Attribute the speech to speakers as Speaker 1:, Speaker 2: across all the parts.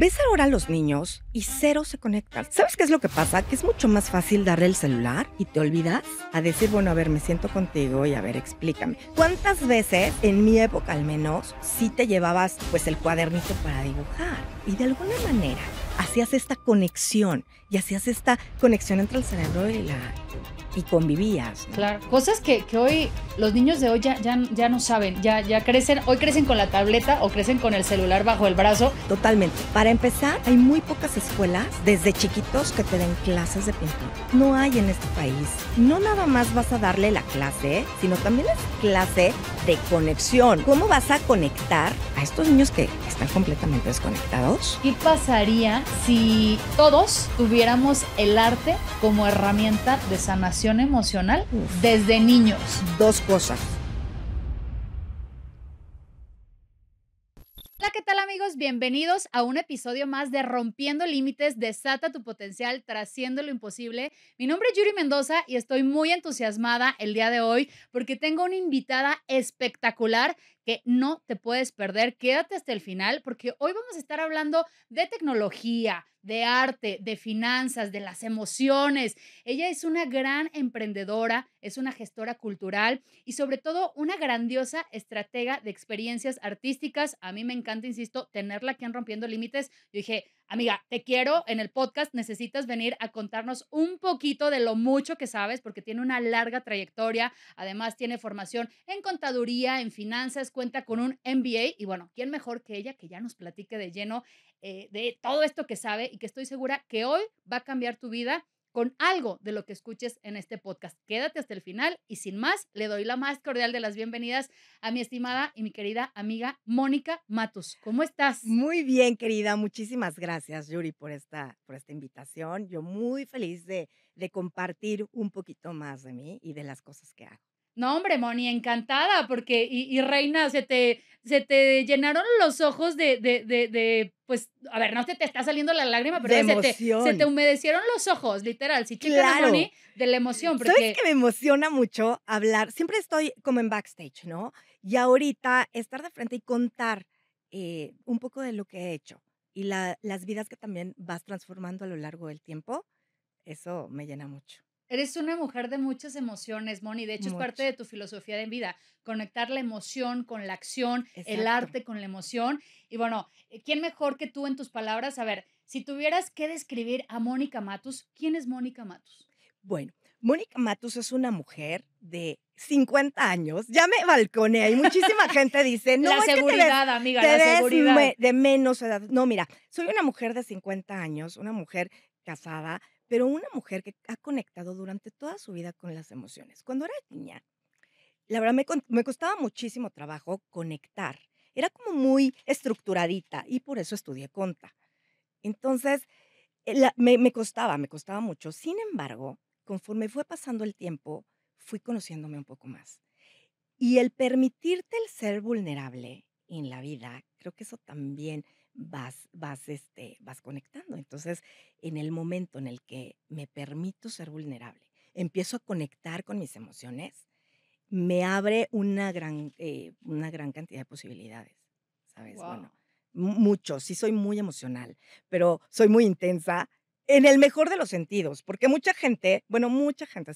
Speaker 1: Ves ahora a los niños y cero se conectan. ¿Sabes qué es lo que pasa? Que es mucho más fácil darle el celular y te olvidas a decir, bueno, a ver, me siento contigo y a ver, explícame. ¿Cuántas veces, en mi época al menos, sí te llevabas pues el cuadernito para dibujar? Y de alguna manera hacías esta conexión entre el cerebro y convivías, ¿no?
Speaker 2: Claro, cosas que hoy los niños de hoy ya no saben, ya crecen, hoy crecen con la tableta o crecen con el celular bajo el brazo.
Speaker 1: Totalmente. Para empezar, hay muy pocas escuelas desde chiquitos que te den clases de pintura. No hay en este país. No nada más vas a darle la clase, sino también es clase de conexión. ¿Cómo vas a conectar a estos niños que están completamente desconectados?
Speaker 2: ¿Qué pasaría si todos tuviéramos el arte como herramienta de sanación emocional desde niños?
Speaker 1: Dos cosas.
Speaker 2: Hola, ¿qué tal amigos? Bienvenidos a un episodio más de Rompiendo Límites, desata tu potencial, trasciende lo imposible. Mi nombre es Yuri Mendoza y estoy muy entusiasmada el día de hoy porque tengo una invitada espectacular que no te puedes perder. Quédate hasta el final porque hoy vamos a estar hablando de tecnología, de arte, de finanzas, de las emociones. Ella es una gran emprendedora, es una gestora cultural y sobre todo una grandiosa estratega de experiencias artísticas. A mí me encanta, insisto, tenerla aquí en Rompiendo Límites. Yo dije, amiga, te quiero en el podcast, necesitas venir a contarnos un poquito de lo mucho que sabes, porque tiene una larga trayectoria, además tiene formación en contaduría, en finanzas, cuenta con un MBA y bueno, ¿quién mejor que ella que ya nos platique de lleno de todo esto que sabe y que estoy segura que hoy va a cambiar tu vida con algo de lo que escuches en este podcast? Quédate hasta el final y sin más, le doy la más cordial de las bienvenidas a mi estimada y mi querida amiga Mónica Matus. ¿Cómo estás?
Speaker 1: Muy bien, querida. Muchísimas gracias, Yuri, por esta invitación. Yo muy feliz de compartir un poquito más de mí y de las cosas que hago.
Speaker 2: No, hombre, Moni, encantada, porque, reina, se te llenaron los ojos pues, a ver, no se te está saliendo la lágrima, pero
Speaker 1: De
Speaker 2: se te
Speaker 1: emoción.
Speaker 2: humedecieron los ojos, literal, si checan a
Speaker 1: Claro.
Speaker 2: Moni, de la emoción,
Speaker 1: ¿Sabes
Speaker 2: porque
Speaker 1: qué me emociona mucho hablar? Siempre estoy como en backstage, ¿no? Y ahorita estar de frente y contar, un poco de lo que he hecho y las vidas que también vas transformando a lo largo del tiempo, eso me llena mucho,
Speaker 2: eres una mujer de muchas emociones, Moni. De hecho, es parte
Speaker 1: mucho.
Speaker 2: de tu filosofía de vida, conectar la emoción con la acción, el
Speaker 1: Exacto.
Speaker 2: arte con la emoción. Y bueno, ¿quién mejor que tú en tus palabras? A ver, si tuvieras que describir a Mónica Matus, ¿quién es Mónica Matus?
Speaker 1: Bueno, Mónica Matus es una mujer de 50 años, ya me balconeé, y muchísima gente dice: "No,
Speaker 2: La
Speaker 1: es que te ves
Speaker 2: seguridad, amiga,
Speaker 1: te
Speaker 2: la
Speaker 1: ves
Speaker 2: seguridad.
Speaker 1: de menos edad". No, mira, soy una mujer de 50 años, una mujer casada, pero una mujer que ha conectado durante toda su vida con las emociones. Cuando era niña, la verdad me costaba muchísimo trabajo conectar. Era como muy estructuradita y por eso estudié conta. Entonces, me costaba mucho. Sin embargo, conforme fue pasando el tiempo, fui conociéndome un poco más. Y el permitirte el ser vulnerable en la vida, creo que eso también vas conectando. Entonces, en el momento en el que me permito ser vulnerable, empiezo a conectar con mis emociones, me abre una gran cantidad de posibilidades, ¿sabes? Bueno,
Speaker 2: Wow.
Speaker 1: mucho, sí soy muy emocional, pero soy muy intensa en el mejor de los sentidos, porque mucha gente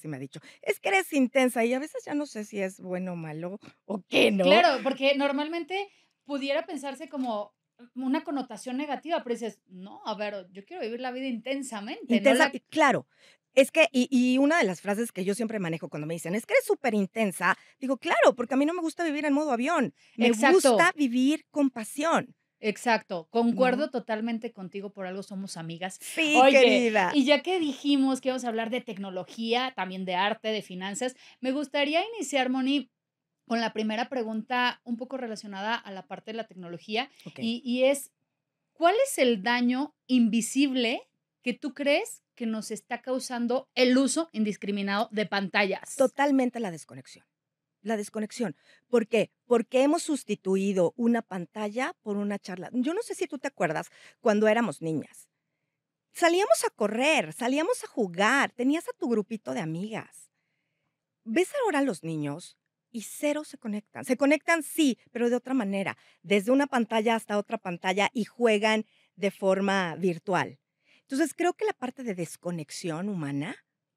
Speaker 1: sí me ha dicho: "Es que eres intensa", y a veces ya no sé si es bueno o malo o qué, ¿no?
Speaker 2: Claro, porque normalmente pudiera pensarse como una connotación negativa, pero dices, no, a ver, yo quiero vivir la vida intensamente, no
Speaker 1: Intensa,
Speaker 2: la...
Speaker 1: y claro, es que una de las frases que yo siempre manejo cuando me dicen: "Es que eres súper intensa", digo: "Claro, porque a mí no me gusta vivir en modo avión, me gusta
Speaker 2: Exacto.
Speaker 1: vivir con pasión",
Speaker 2: Exacto,
Speaker 1: ¿no?
Speaker 2: concuerdo totalmente contigo, por algo somos amigas.
Speaker 1: Sí,
Speaker 2: Oye,
Speaker 1: querida.
Speaker 2: y ya que dijimos que íbamos a hablar de tecnología, también de arte, de finanzas, me gustaría iniciar, Moni, con la primera pregunta un poco relacionada a la parte de la tecnología,
Speaker 1: Okey.
Speaker 2: y es, ¿cuál es el daño invisible que tú crees que nos está causando el uso indiscriminado de pantallas?
Speaker 1: Totalmente la desconexión. La desconexión, ¿por qué? Porque hemos sustituido una pantalla por una charla. Yo no sé si tú te acuerdas cuando éramos niñas. Salíamos a correr, salíamos a jugar, tenías a tu grupito de amigas. Ves ahora a los niños y cero se conectan. Se conectan, sí, pero de otra manera, desde una pantalla hasta otra pantalla y juegan de forma virtual. Entonces, creo que la parte de desconexión humana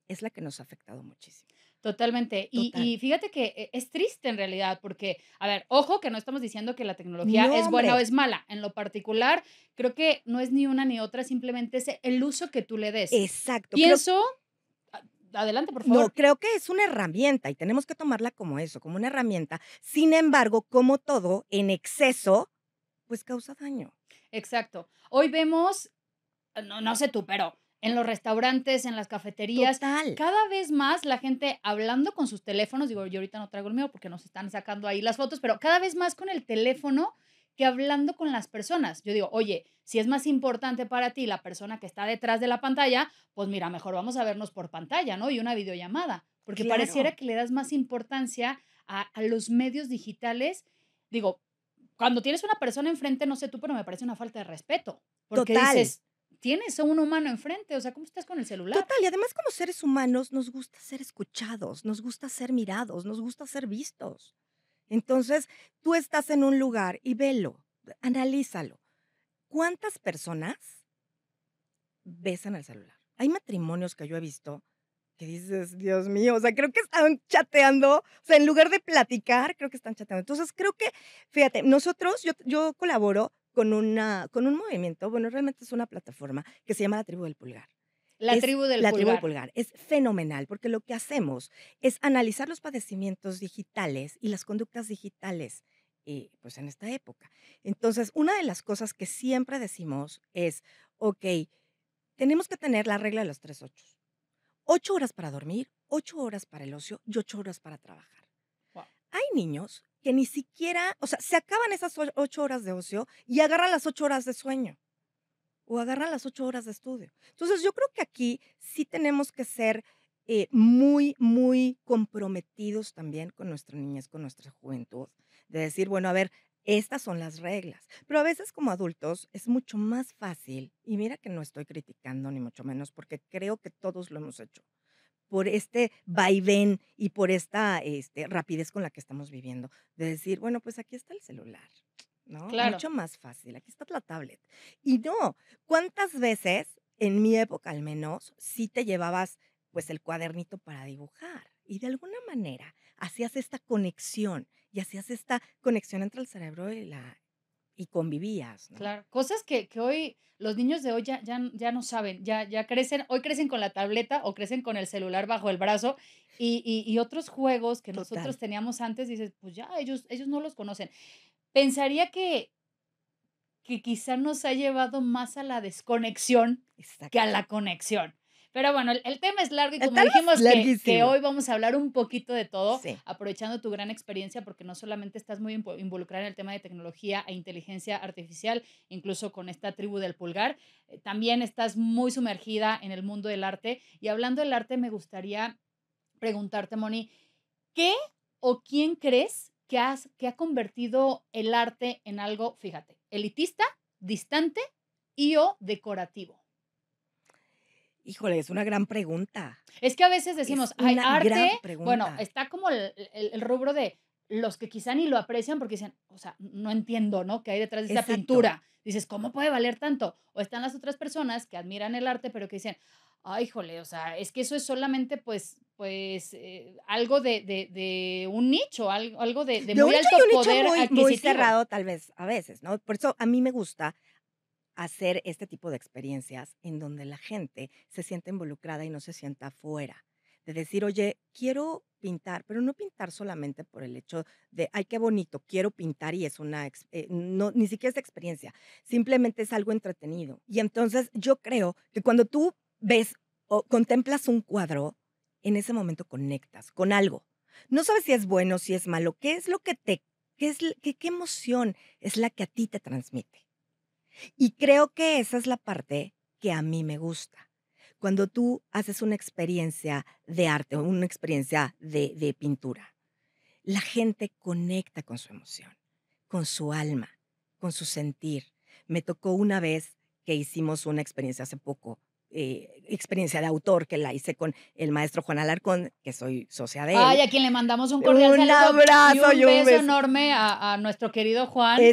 Speaker 1: es la que nos ha afectado muchísimo.
Speaker 2: Totalmente.
Speaker 1: Total.
Speaker 2: Y fíjate que es triste en realidad, porque, a ver, ojo que no estamos diciendo que la tecnología
Speaker 1: No,
Speaker 2: es buena o
Speaker 1: hombre.
Speaker 2: es mala. En lo particular, creo que no es ni una ni otra, simplemente es el uso que tú le des.
Speaker 1: Exacto.
Speaker 2: Pienso a adelante, por
Speaker 1: No,
Speaker 2: favor.
Speaker 1: creo que es una herramienta y tenemos que tomarla como eso, como una herramienta. Sin embargo, como todo, en exceso, pues causa daño.
Speaker 2: Exacto. Hoy vemos, no sé tú, pero en los restaurantes, en las cafeterías,
Speaker 1: Total.
Speaker 2: cada vez más la gente hablando con sus teléfonos, digo, yo ahorita no traigo el mío porque nos están sacando ahí las fotos, pero cada vez más con el teléfono que hablando con las personas. Yo digo, oye, si es más importante para ti la persona que está detrás de la pantalla, pues mira, mejor vamos a vernos por pantalla, ¿no? Y una videollamada, porque pareciera
Speaker 1: Claro.
Speaker 2: que le das más importancia a los medios digitales. Digo, cuando tienes una persona enfrente, no sé tú, pero me parece una falta de respeto, porque
Speaker 1: Total.
Speaker 2: dices, tienes a un humano enfrente, o sea, ¿cómo estás con el celular?
Speaker 1: Total. Y además, como seres humanos, nos gusta ser escuchados, nos gusta ser mirados, nos gusta ser vistos. Entonces, tú estás en un lugar y velo, analízalo. ¿Cuántas personas besan el celular? Hay matrimonios que yo he visto que dices: "Dios mío", o sea, creo que están chateando, o sea, en lugar de platicar, creo que están chateando. Entonces, creo que, fíjate, nosotros, yo colaboro con un movimiento, bueno, realmente es una plataforma que se llama La Tribu del Pulgar.
Speaker 2: La
Speaker 1: Es
Speaker 2: tribu del
Speaker 1: La Tribu del
Speaker 2: pulgar.
Speaker 1: Pulgar, es fenomenal, porque lo que hacemos es analizar los padecimientos digitales y las conductas digitales, pues, en esta época. Entonces, una de las cosas que siempre decimos es: "Okey, tenemos que tener la regla de los 3 ochos. 8 horas para dormir, 8 horas para el ocio y 8 horas para trabajar".
Speaker 2: Guau.
Speaker 1: Hay niños que ni siquiera, o sea, se acaban esas 8 horas de ocio y agarran las 8 horas de sueño, o agarran las 8 horas de estudio. Entonces, yo creo que aquí sí tenemos que ser, muy, muy comprometidos también con nuestra niñez, con nuestra juventud, de decir, bueno, a ver, estas son las reglas. Pero a veces como adultos es mucho más fácil, y mira que no estoy criticando ni mucho menos, porque creo que todos lo hemos hecho, por este vaivén y por esta, rapidez con la que estamos viviendo, de decir, bueno, pues aquí está el celular, ¿no?
Speaker 2: Claro.
Speaker 1: Mucho más fácil, aquí está la tablet. Y no, ¿cuántas veces, en mi época al menos, sí te llevabas, pues, el cuadernito para dibujar? Y de alguna manera hacías esta conexión, y hacías esta conexión entre el cerebro y convivías, ¿no?
Speaker 2: Claro, cosas que hoy los niños de hoy ya no saben, ya crecen, hoy crecen con la tableta o crecen con el celular bajo el brazo y otros juegos que nosotros
Speaker 1: Total,
Speaker 2: teníamos antes, dices, pues ya, ellos no los conocen. Pensaría que quizá nos ha llevado más a la desconexión que a
Speaker 1: exacto.
Speaker 2: la conexión. Pero bueno, el tema es largo y
Speaker 1: El
Speaker 2: como
Speaker 1: tema es
Speaker 2: dijimos que
Speaker 1: larguísimo.
Speaker 2: hoy vamos a hablar un poquito de todo,
Speaker 1: Sí,
Speaker 2: aprovechando tu gran experiencia, porque no solamente estás muy involucrada en el tema de tecnología e inteligencia artificial, incluso con esta tribu del pulgar, también estás muy sumergida en el mundo del arte. Y hablando del arte, me gustaría preguntarte, Moni, ¿qué o quién crees que ha convertido el arte en algo, fíjate, elitista, distante y o decorativo?
Speaker 1: híjole, es una gran pregunta.
Speaker 2: Es que a veces
Speaker 1: Es
Speaker 2: decimos: "Hay
Speaker 1: una
Speaker 2: arte",
Speaker 1: gran
Speaker 2: bueno,
Speaker 1: pregunta.
Speaker 2: está como el rubro de los que quizá ni lo aprecian porque dicen: "O sea, no entiendo, ¿no?, qué hay detrás de esta
Speaker 1: Exacto,
Speaker 2: pintura". Dices: "¿Cómo puede valer tanto?". O están las otras personas que admiran el arte, pero que dicen: "Ay, híjole, o sea, es que eso es solamente, pues, algo de un nicho, algo de
Speaker 1: de un
Speaker 2: muy
Speaker 1: nicho y
Speaker 2: alto
Speaker 1: un nicho
Speaker 2: poder
Speaker 1: muy muy
Speaker 2: adquisitivo".
Speaker 1: cerrado, tal vez, a veces, ¿no? Por eso a mí me gusta hacer este tipo de experiencias en donde la gente se sienta involucrada y no se sienta afuera. De decir: "Oye, quiero pintar", pero no pintar solamente por el hecho de: "Ay, qué bonito, quiero pintar", y es una no, ni siquiera es experiencia, simplemente es algo entretenido. Y entonces, yo creo que cuando tú ves o contemplas un cuadro, en ese momento conectas con algo. No sabes si es bueno, si es malo, qué es lo que te qué es l qué emoción es la que a ti te transmite. Y creo que esa es la parte que a mí me gusta. Cuando tú haces una experiencia de arte o una experiencia de pintura, la gente conecta con su emoción, con su alma, con su sentir. Me tocó una vez que hicimos una experiencia hace poco, experiencia de autor, que la hice con el maestro Juan Alarcón, que soy socia de
Speaker 2: Ay,
Speaker 1: él.
Speaker 2: a quien le mandamos un cordial
Speaker 1: Un
Speaker 2: saludo y
Speaker 1: abrazo
Speaker 2: un
Speaker 1: y un
Speaker 2: beso
Speaker 1: beso.
Speaker 2: enorme a nuestro querido Juan.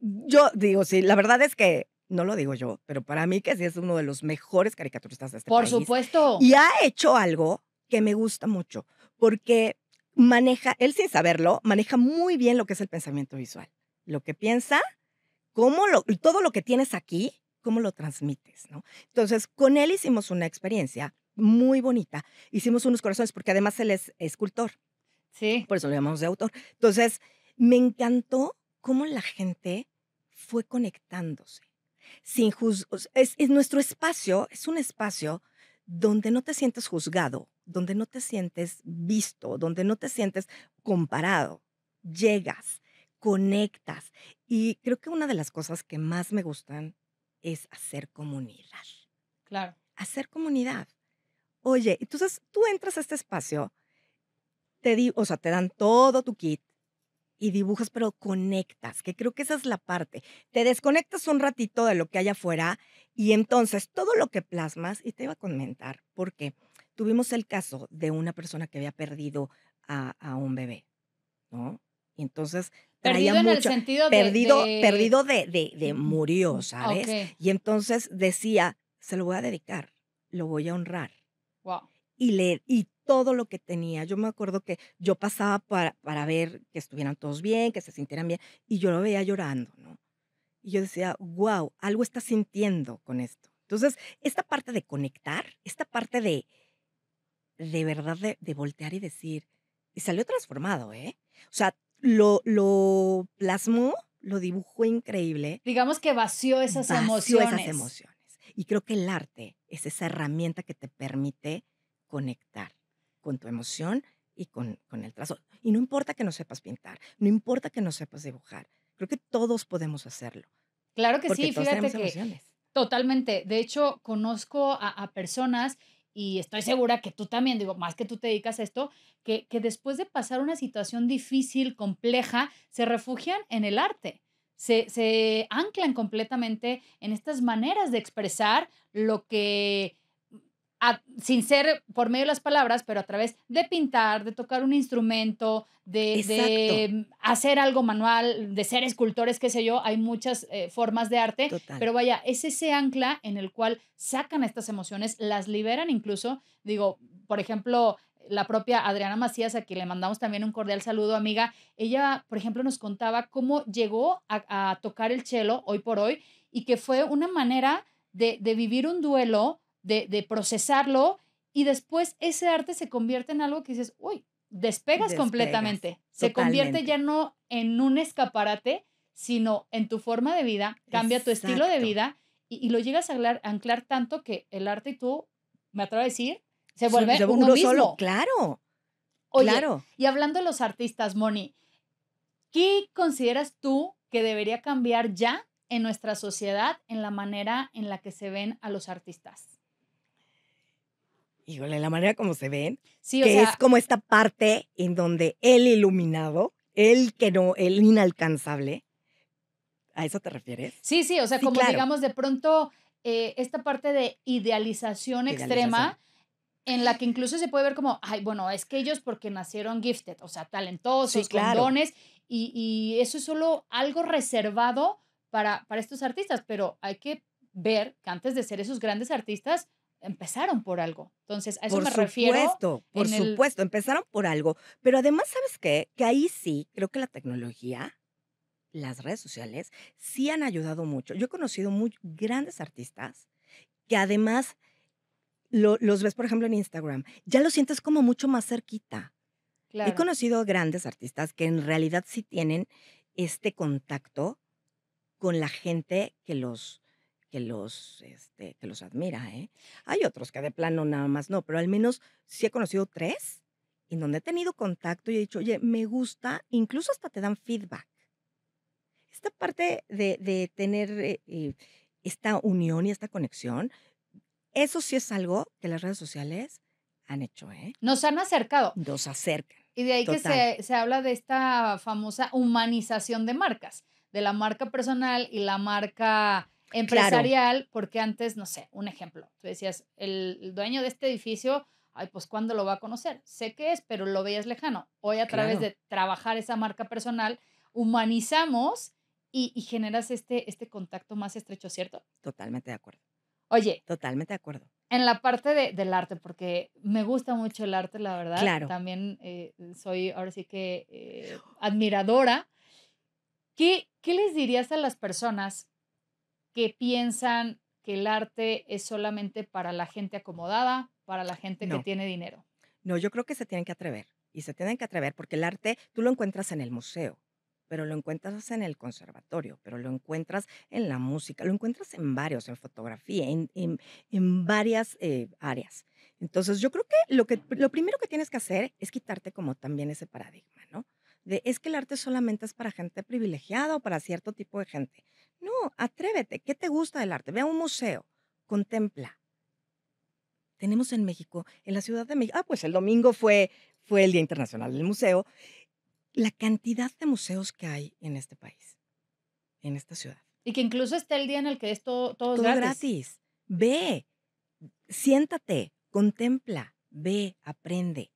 Speaker 1: Yo digo, sí, la verdad es que no lo digo yo, pero para mí que sí es uno de los mejores caricaturistas de este
Speaker 2: Por
Speaker 1: país,
Speaker 2: supuesto.
Speaker 1: y ha hecho algo que me gusta mucho, porque maneja él sin saberlo, maneja muy bien lo que es el pensamiento visual. Lo que piensa, cómo lo y todo lo que tienes aquí, cómo lo transmites, ¿no? Entonces, con él hicimos una experiencia muy bonita. Hicimos unos corazones, porque además él es escultor,
Speaker 2: Sí.
Speaker 1: por eso lo llamamos de autor. Entonces, me encantó cómo la gente fue conectándose, sin juz o sea, es nuestro espacio, es un espacio donde no te sientes juzgado, donde no te sientes visto, donde no te sientes comparado. Llegas, conectas, y creo que una de las cosas que más me gustan es hacer comunidad,
Speaker 2: Claro.
Speaker 1: hacer comunidad. Oye, entonces tú entras a este espacio, o sea, te dan todo tu kit y dibujas, pero conectas, que creo que esa es la parte. Te desconectas un ratito de lo que hay afuera y entonces todo lo que plasmas, y te iba a comentar, porque tuvimos el caso de una persona que había perdido a un bebé, ¿no? Y entonces traía
Speaker 2: Perdido en el
Speaker 1: mucho
Speaker 2: sentido
Speaker 1: perdido de murió, ¿sabes?
Speaker 2: okey.
Speaker 1: Y entonces decía: "Se lo voy a dedicar, lo voy a honrar".
Speaker 2: Guau.
Speaker 1: Y todo lo que tenía. Yo me acuerdo que yo pasaba para ver que estuvieran todos bien, que se sintieran bien, y yo lo veía llorando, ¿no? Y yo decía: "Guau, algo está sintiendo con esto". Entonces, esta parte de conectar, esta parte de verdad de voltear y decir y salió transformado, ¿eh? O sea, lo plasmó, lo dibujó increíble,
Speaker 2: Digamos que vació esas
Speaker 1: vació esas
Speaker 2: emociones.
Speaker 1: emociones. Y creo que el arte es esa herramienta que te permite conectar con tu emoción y con el trazo. Y no importa que no sepas pintar, no importa que no sepas dibujar, creo que todos podemos hacerlo,
Speaker 2: Claro que
Speaker 1: porque
Speaker 2: sí,
Speaker 1: todos
Speaker 2: fíjate
Speaker 1: tenemos
Speaker 2: que
Speaker 1: emociones.
Speaker 2: totalmente. De hecho, conozco a personas, y estoy segura que tú también, digo, más que tú te dedicas a esto, que después de pasar una situación difícil, compleja, se refugian en el arte. Se anclan completamente en estas maneras de expresar lo que, sin ser por medio de las palabras, pero a través de pintar, de tocar un instrumento,
Speaker 1: Exacto,
Speaker 2: hacer algo manual, de ser escultores, qué sé yo, hay muchas formas de arte,
Speaker 1: total.
Speaker 2: pero vaya, es ese ancla en el cual sacan estas emociones, las liberan incluso, digo, por ejemplo, la propia Adriana Macías, a quien le mandamos también un cordial saludo, amiga, ella, por ejemplo, nos contaba cómo llegó a tocar el cello hoy por hoy y que fue una manera de vivir un duelo, de procesarlo y después ese arte se convierte en algo que dices, uy, despegas
Speaker 1: Despegas,
Speaker 2: completamente, se convierte ya
Speaker 1: totalmente.
Speaker 2: no en un escaparate, sino en tu forma de vida, cambia tu estilo de
Speaker 1: Exacto.
Speaker 2: vida y lo llegas a anclar tanto que el arte y tú, me atrevo a decir, se vuelve uno
Speaker 1: Uno solo,
Speaker 2: mismo.
Speaker 1: claro,
Speaker 2: Oye,
Speaker 1: claro.
Speaker 2: y hablando de los artistas, Moni, ¿qué consideras tú que debería cambiar ya en nuestra sociedad en la manera en la que se ven a los artistas?
Speaker 1: Híjole, la manera como se ven,
Speaker 2: Sí, o
Speaker 1: que es
Speaker 2: sea,
Speaker 1: como esta parte en donde el iluminado, el que no el inalcanzable, ¿a eso te refieres?
Speaker 2: sí, sí, o sea,
Speaker 1: Sí,
Speaker 2: como
Speaker 1: claro,
Speaker 2: digamos de pronto, esta parte de idealización
Speaker 1: idealización.
Speaker 2: extrema en la que incluso se puede ver como, ay, bueno, es que ellos porque nacieron gifted, o sea,
Speaker 1: Sí,
Speaker 2: talentosos, con
Speaker 1: claro,
Speaker 2: dones, y eso es solo algo reservado para estos artistas, pero hay que ver que antes de ser esos grandes artistas, empezaron por algo. Entonces, a eso me refiero
Speaker 1: por
Speaker 2: en el
Speaker 1: supuesto, empezaron por algo, pero además, ¿sabes qué? Que ahí sí, creo que la tecnología, las redes sociales, sí han ayudado mucho. Yo he conocido muy grandes artistas que además los ves, por ejemplo, en Instagram, ya los sientes como mucho más cerquita. He
Speaker 2: claro,
Speaker 1: conocido grandes artistas que en realidad sí tienen este contacto con la gente que los admira, ¿eh? Hay otros que de plano nada más no, pero al menos sí he conocido 3 en donde he tenido contacto y he dicho: "Oye, me gusta", incluso hasta te dan feedback. Esta parte de tener, esta unión y esta conexión, eso sí es algo que las redes sociales han hecho, ¿eh?
Speaker 2: nos han acercado.
Speaker 1: Nos acercan,
Speaker 2: Y de ahí que
Speaker 1: total.
Speaker 2: se habla de esta famosa humanización de marcas, de la marca personal y la marca
Speaker 1: Claro,
Speaker 2: empresarial, porque antes, no sé, un ejemplo, tú decías, el dueño de este edificio, ay, pues, ¿cuándo lo va a conocer? Sé qué es, pero lo veías lejano. Hoy, a través
Speaker 1: claro,
Speaker 2: de trabajar esa marca personal, humanizamos y generas este contacto más estrecho, ¿cierto?
Speaker 1: Totalmente de acuerdo,
Speaker 2: Oye,
Speaker 1: totalmente de acuerdo.
Speaker 2: en la parte del arte, porque me gusta mucho el arte, la verdad,
Speaker 1: Claro,
Speaker 2: también, soy ahora sí que, admiradora. ¿Qué les dirías a las personas que piensan que el arte es solamente para la gente acomodada, para la gente que
Speaker 1: no.
Speaker 2: tiene dinero?
Speaker 1: No, yo creo que se tienen que atrever, y se tienen que atrever porque el arte tú lo encuentras en el museo, pero lo encuentras en el conservatorio, pero lo encuentras en la música, lo encuentras en varios, en fotografía, en varias, áreas. Entonces, yo creo que lo primero que tienes que hacer es quitarte como también ese paradigma, ¿no? De es que el arte solamente es para gente privilegiada o para cierto tipo de gente. No, atrévete, ¿qué te gusta del arte? Ve a un museo, contempla. Tenemos en México, en la Ciudad de México pues el domingo fue el Día Internacional del Museo, la cantidad de museos que hay en este país, en esta ciudad.
Speaker 2: Y que incluso está el día en el que es todo es
Speaker 1: Todo
Speaker 2: gratis.
Speaker 1: gratis. Ve, siéntate, contempla, ve, aprende.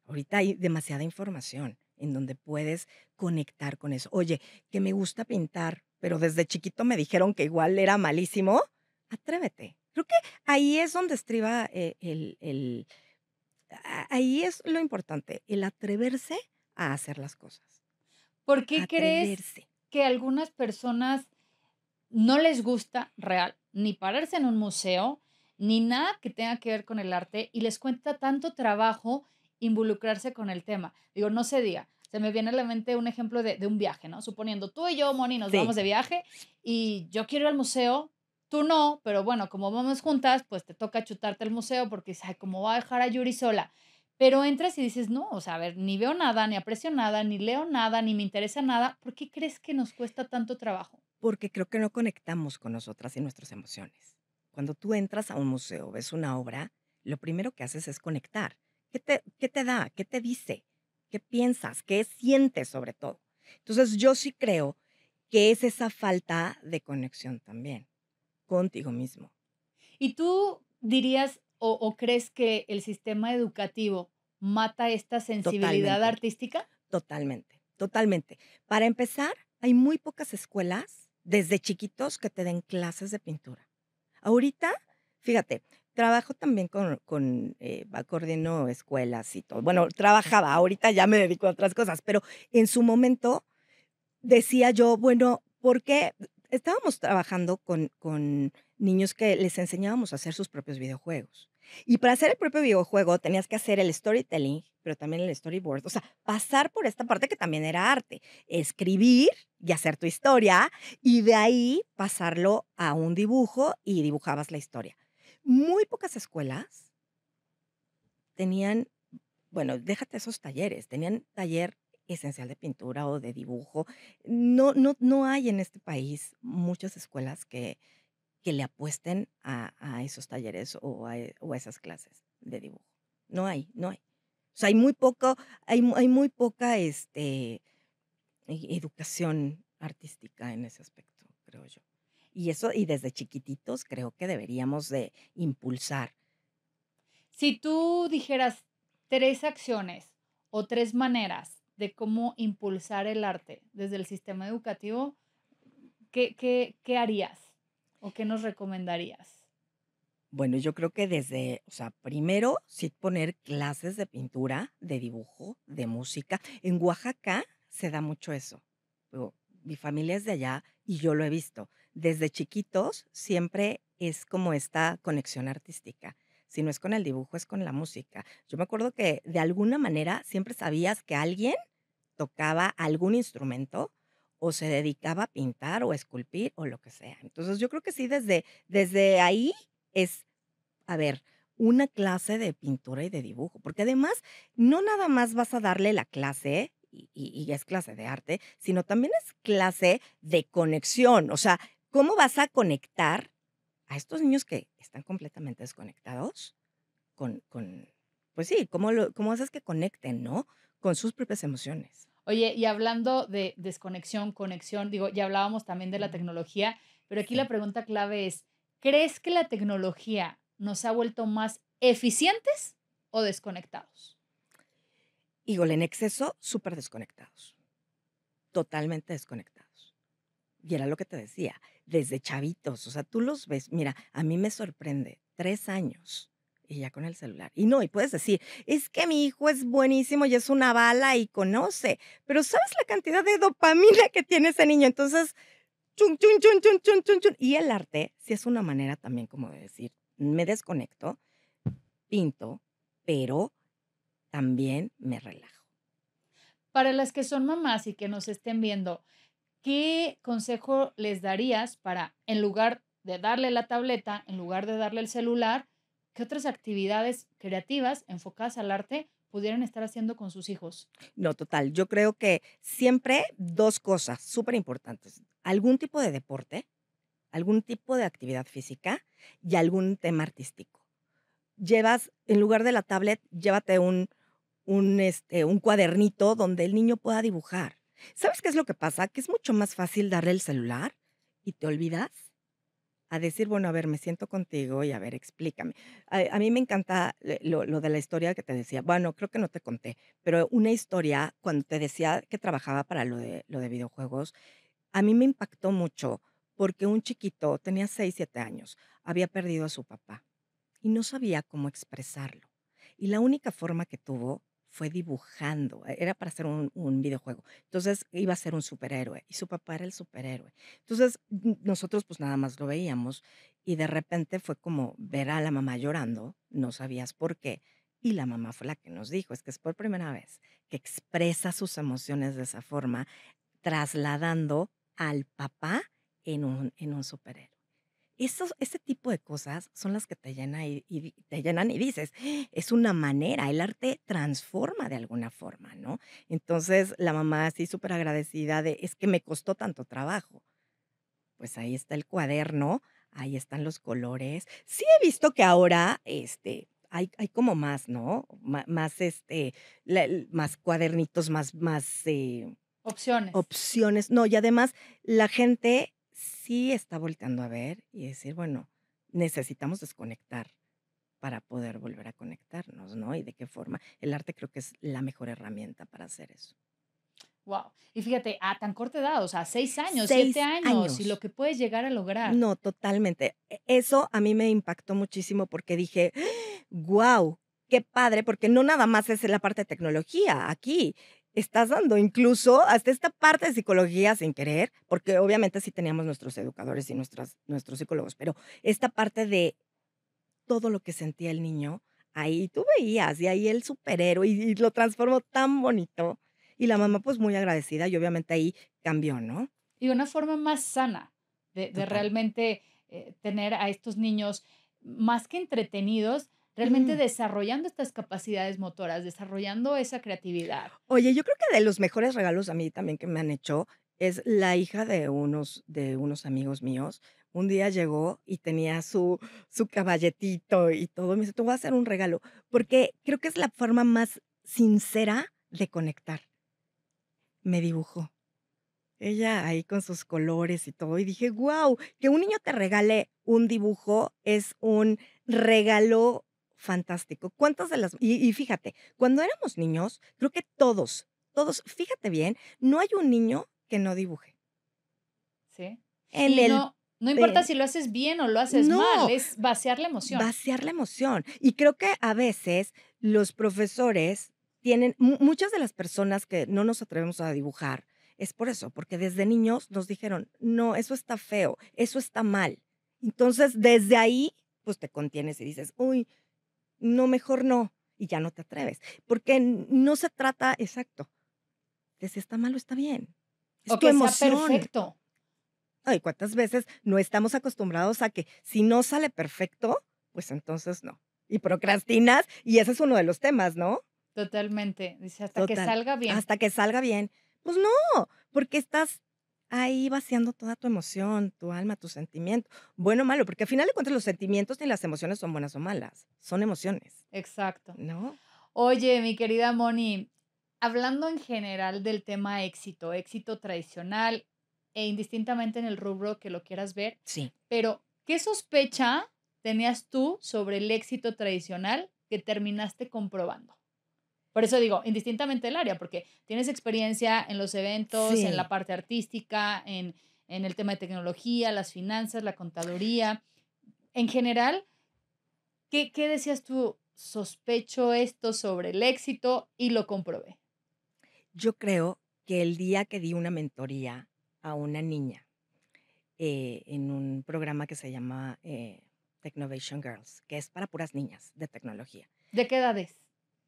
Speaker 1: Ahorita hay demasiada información en donde puedes conectar con eso. Oye, que me gusta pintar, pero desde chiquito me dijeron que igual era malísimo. Atrévete. Creo que ahí es donde estriba, ahí es lo importante, el atreverse a hacer las cosas,
Speaker 2: ¿Por qué crees
Speaker 1: atreverse.
Speaker 2: que a algunas personas no les gusta real, ni pararse en un museo, ni nada que tenga que ver con el arte, y les cuesta tanto trabajo involucrarse con el tema? Digo, no se diga, se me viene a la mente un ejemplo de un viaje, ¿no? Suponiendo tú y yo, Moni, nos vamos
Speaker 1: Sí,
Speaker 2: de viaje y yo quiero ir al museo, tú no, pero bueno, como vamos juntas, pues te toca chutarte el museo porque dices: "Ay, ¿cómo voy a dejar a Yuri sola?". Pero entras y dices: "No, o sea, a ver, ni veo nada, ni aprecio nada, ni leo nada, ni me interesa nada". ¿Por qué crees que nos cuesta tanto trabajo?
Speaker 1: porque creo que no conectamos con nosotras y nuestras emociones. Cuando tú entras a un museo, ves una obra, lo primero que haces es conectar. ¿Qué te da? ¿Qué te dice? ¿Qué piensas? ¿Qué sientes sobre todo? Entonces, yo sí creo que es esa falta de conexión también contigo mismo.
Speaker 2: ¿Y tú dirías o crees que el sistema educativo mata esta sensibilidad
Speaker 1: Totalmente.
Speaker 2: artística?
Speaker 1: Totalmente, totalmente. Para empezar, hay muy pocas escuelas desde chiquitos que te den clases de pintura. Ahorita, fíjate, trabajo también coordino escuelas y todo. Bueno, trabajaba, ahorita ya me dedico a otras cosas, pero en su momento decía yo, bueno, ¿por qué? Estábamos trabajando con niños que les enseñábamos a hacer sus propios videojuegos. Y para hacer el propio videojuego tenías que hacer el storytelling, pero también el storyboard, o sea, pasar por esta parte que también era arte, escribir y hacer tu historia, y de ahí pasarlo a un dibujo y dibujabas la historia. Muy pocas escuelas tenían bueno, déjate esos talleres, tenían taller esencial de pintura o de dibujo. No hay en este país muchas escuelas que le apuesten a esos talleres o a esas clases de dibujo. No hay. O sea, hay muy poca, educación artística en ese aspecto, creo yo. Y desde chiquititos creo que deberíamos de impulsar.
Speaker 2: Si tú dijeras 3 acciones o 3 maneras de cómo impulsar el arte desde el sistema educativo, ¿qué harías o qué nos recomendarías?
Speaker 1: Bueno, yo creo que o sea, primero, sí poner clases de pintura, de dibujo, de música. En Oaxaca se da mucho eso. Digo, mi familia es de allá y yo lo he visto. Desde chiquitos siempre es como esta conexión artística. Si no es con el dibujo, es con la música. Yo me acuerdo que de alguna manera siempre sabías que alguien tocaba algún instrumento o se dedicaba a pintar o a esculpir o lo que sea. Entonces, yo creo que sí, desde ahí es, a ver, una clase de pintura y de dibujo, porque además no nada más vas a darle la clase y es clase de arte, sino también es clase de conexión. O sea, ¿cómo vas a conectar a estos niños que están completamente desconectados con pues sí, cómo haces que conecten, ¿no? Con sus propias emociones.
Speaker 2: Oye, y hablando de desconexión, conexión, digo, ya hablábamos también de la
Speaker 1: Mm,
Speaker 2: tecnología, pero aquí la
Speaker 1: sí.
Speaker 2: pregunta clave es, ¿crees que la tecnología nos ha vuelto más eficientes o desconectados?
Speaker 1: Híjole, en exceso, súper desconectados, totalmente desconectados. Y era lo que te decía, desde chavitos, o sea, tú los ves, mira, a mí me sorprende, 3 años, y ya con el celular. Y no, y puedes decir: "Es que mi hijo es buenísimo y es una bala y conoce", pero ¿sabes la cantidad de dopamina que tiene ese niño? Entonces, chun, chun, chun, chun, chun, chun, chun. Y el arte sí es una manera también como de decir: "Me desconecto, pinto, pero también me relajo".
Speaker 2: Para las que son mamás y que nos estén viendo, ¿qué consejo les darías para, en lugar de darle la tableta, en lugar de darle el celular, qué otras actividades creativas enfocadas al arte pudieran estar haciendo con sus hijos?
Speaker 1: No, total, yo creo que siempre 2 cosas superimportantes, algún tipo de deporte, algún tipo de actividad física y algún tema artístico. Llevas, en lugar de la tablet, llévate un cuadernito donde el niño pueda dibujar. ¿Sabes qué es lo que pasa? Que es mucho más fácil darle el celular y te olvidas a decir, bueno, a ver, me siento contigo y a ver, explícame. A mí me encanta lo de la historia que te decía. Bueno, creo que no te conté, pero una historia, cuando te decía que trabajaba para lo de videojuegos, a mí me impactó mucho porque un chiquito, tenía 6 7 años, había perdido a su papá y no sabía cómo expresarlo. Y la única forma que tuvo fue dibujando, era para hacer un videojuego. Entonces, iba a ser un superhéroe, y su papá era el superhéroe. Entonces, nosotros, pues, nada más lo veíamos, y de repente fue como ver a la mamá llorando, no sabías por qué, y la mamá fue la que nos dijo: "Es que es por primera vez que expresa sus emociones de esa forma, trasladando al papá en un superhéroe". Ese tipo de cosas son las que te llena y te llenan y dices: "Es una manera, el arte transforma de alguna forma", ¿no? Entonces, la mamá así superagradecida de: "Es que me costó tanto trabajo". Pues ahí está el cuaderno, ahí están los colores. Sí he visto que ahora, hay como más, ¿no? Más, más cuadernitos, más
Speaker 2: Opciones.
Speaker 1: opciones. No, y además la gente sí está volteando a ver y decir, bueno, necesitamos desconectar para poder volver a conectarnos, ¿no? Y de qué forma. El arte creo que es la mejor herramienta para hacer eso.
Speaker 2: Wow. Y fíjate, a tan corta edad, o sea, 6 años, 7
Speaker 1: 6
Speaker 2: años, y lo
Speaker 1: años.
Speaker 2: que puedes llegar a lograr.
Speaker 1: No, totalmente. Eso a mí me impactó muchísimo porque dije: "Guau, qué padre", porque no nada más es la parte de tecnología, aquí estás dando incluso hasta esta parte de psicología sin querer, porque obviamente sí teníamos nuestros educadores y nuestros psicólogos, pero esta parte de todo lo que sentía el niño, ahí tú veías, y ahí el superhéroe, y lo transformó tan bonito, y la mamá, pues, muy agradecida, y obviamente ahí cambió, ¿no?
Speaker 2: Y una forma más sana de
Speaker 1: Total.
Speaker 2: realmente, tener a estos niños más que entretenidos, realmente
Speaker 1: Mm.
Speaker 2: desarrollando estas capacidades motoras, desarrollando esa creatividad.
Speaker 1: Oye, yo creo que de los mejores regalos a mí también que me han hecho es la hija de unos amigos míos. Un día llegó y tenía su caballetito y todo. Me dice: "Te voy a hacer un regalo", porque creo que es la forma más sincera de conectar. Me dibujó. Ella ahí con sus colores y todo, y dije: "Guau", que un niño te regale un dibujo es un regalo fantástico. ¿Cuántas de las y fíjate, cuando éramos niños, creo que todos, fíjate bien, no hay un niño que no dibuje.
Speaker 2: ¿Sí?
Speaker 1: En
Speaker 2: Y
Speaker 1: el
Speaker 2: no importa
Speaker 1: en
Speaker 2: si lo haces bien o lo haces mal,
Speaker 1: no,
Speaker 2: es vaciar la emoción.
Speaker 1: vaciar la emoción. Y creo que a veces los profesores tienen muchas de las personas que no nos atrevemos a dibujar, es por eso, porque desde niños nos dijeron: "No, eso está feo, eso está mal". Entonces, desde ahí, pues, te contienes y dices: "Uy, no, mejor no", y ya no te atreves, porque no se trata exacto, de si está mal o está bien,
Speaker 2: O
Speaker 1: es tu
Speaker 2: que sea
Speaker 1: emoción.
Speaker 2: perfecto.
Speaker 1: Ay, ¿cuántas veces no estamos acostumbrados a que si no sale perfecto, pues entonces no? Y procrastinas, y ese es uno de los temas, ¿no?
Speaker 2: Totalmente. Dice, hasta que
Speaker 1: Total,
Speaker 2: salga bien.
Speaker 1: hasta que salga bien. Pues no, porque estás ahí vaciando toda tu emoción, tu alma, tu sentimiento, bueno o malo, porque al final de cuentas los sentimientos ni las emociones son buenas o malas, son emociones,
Speaker 2: Exacto.
Speaker 1: ¿no?
Speaker 2: Oye, mi querida Moni, hablando en general del tema éxito, éxito tradicional e indistintamente en el rubro que lo quieras ver,
Speaker 1: Sí.
Speaker 2: pero ¿qué sospecha tenías tú sobre el éxito tradicional que terminaste comprobando? Por eso digo, indistintamente del área, porque tienes experiencia en los eventos, en la
Speaker 1: Sí,
Speaker 2: parte artística, en el tema de tecnología, las finanzas, la contaduría. En general, ¿qué decías tú? Sospecho esto sobre el éxito y lo comprobé.
Speaker 1: Yo creo que el día que di una mentoría a una niña, en un programa que se llama, Technovation Girls, que es para puras niñas de tecnología.
Speaker 2: ¿De qué edades?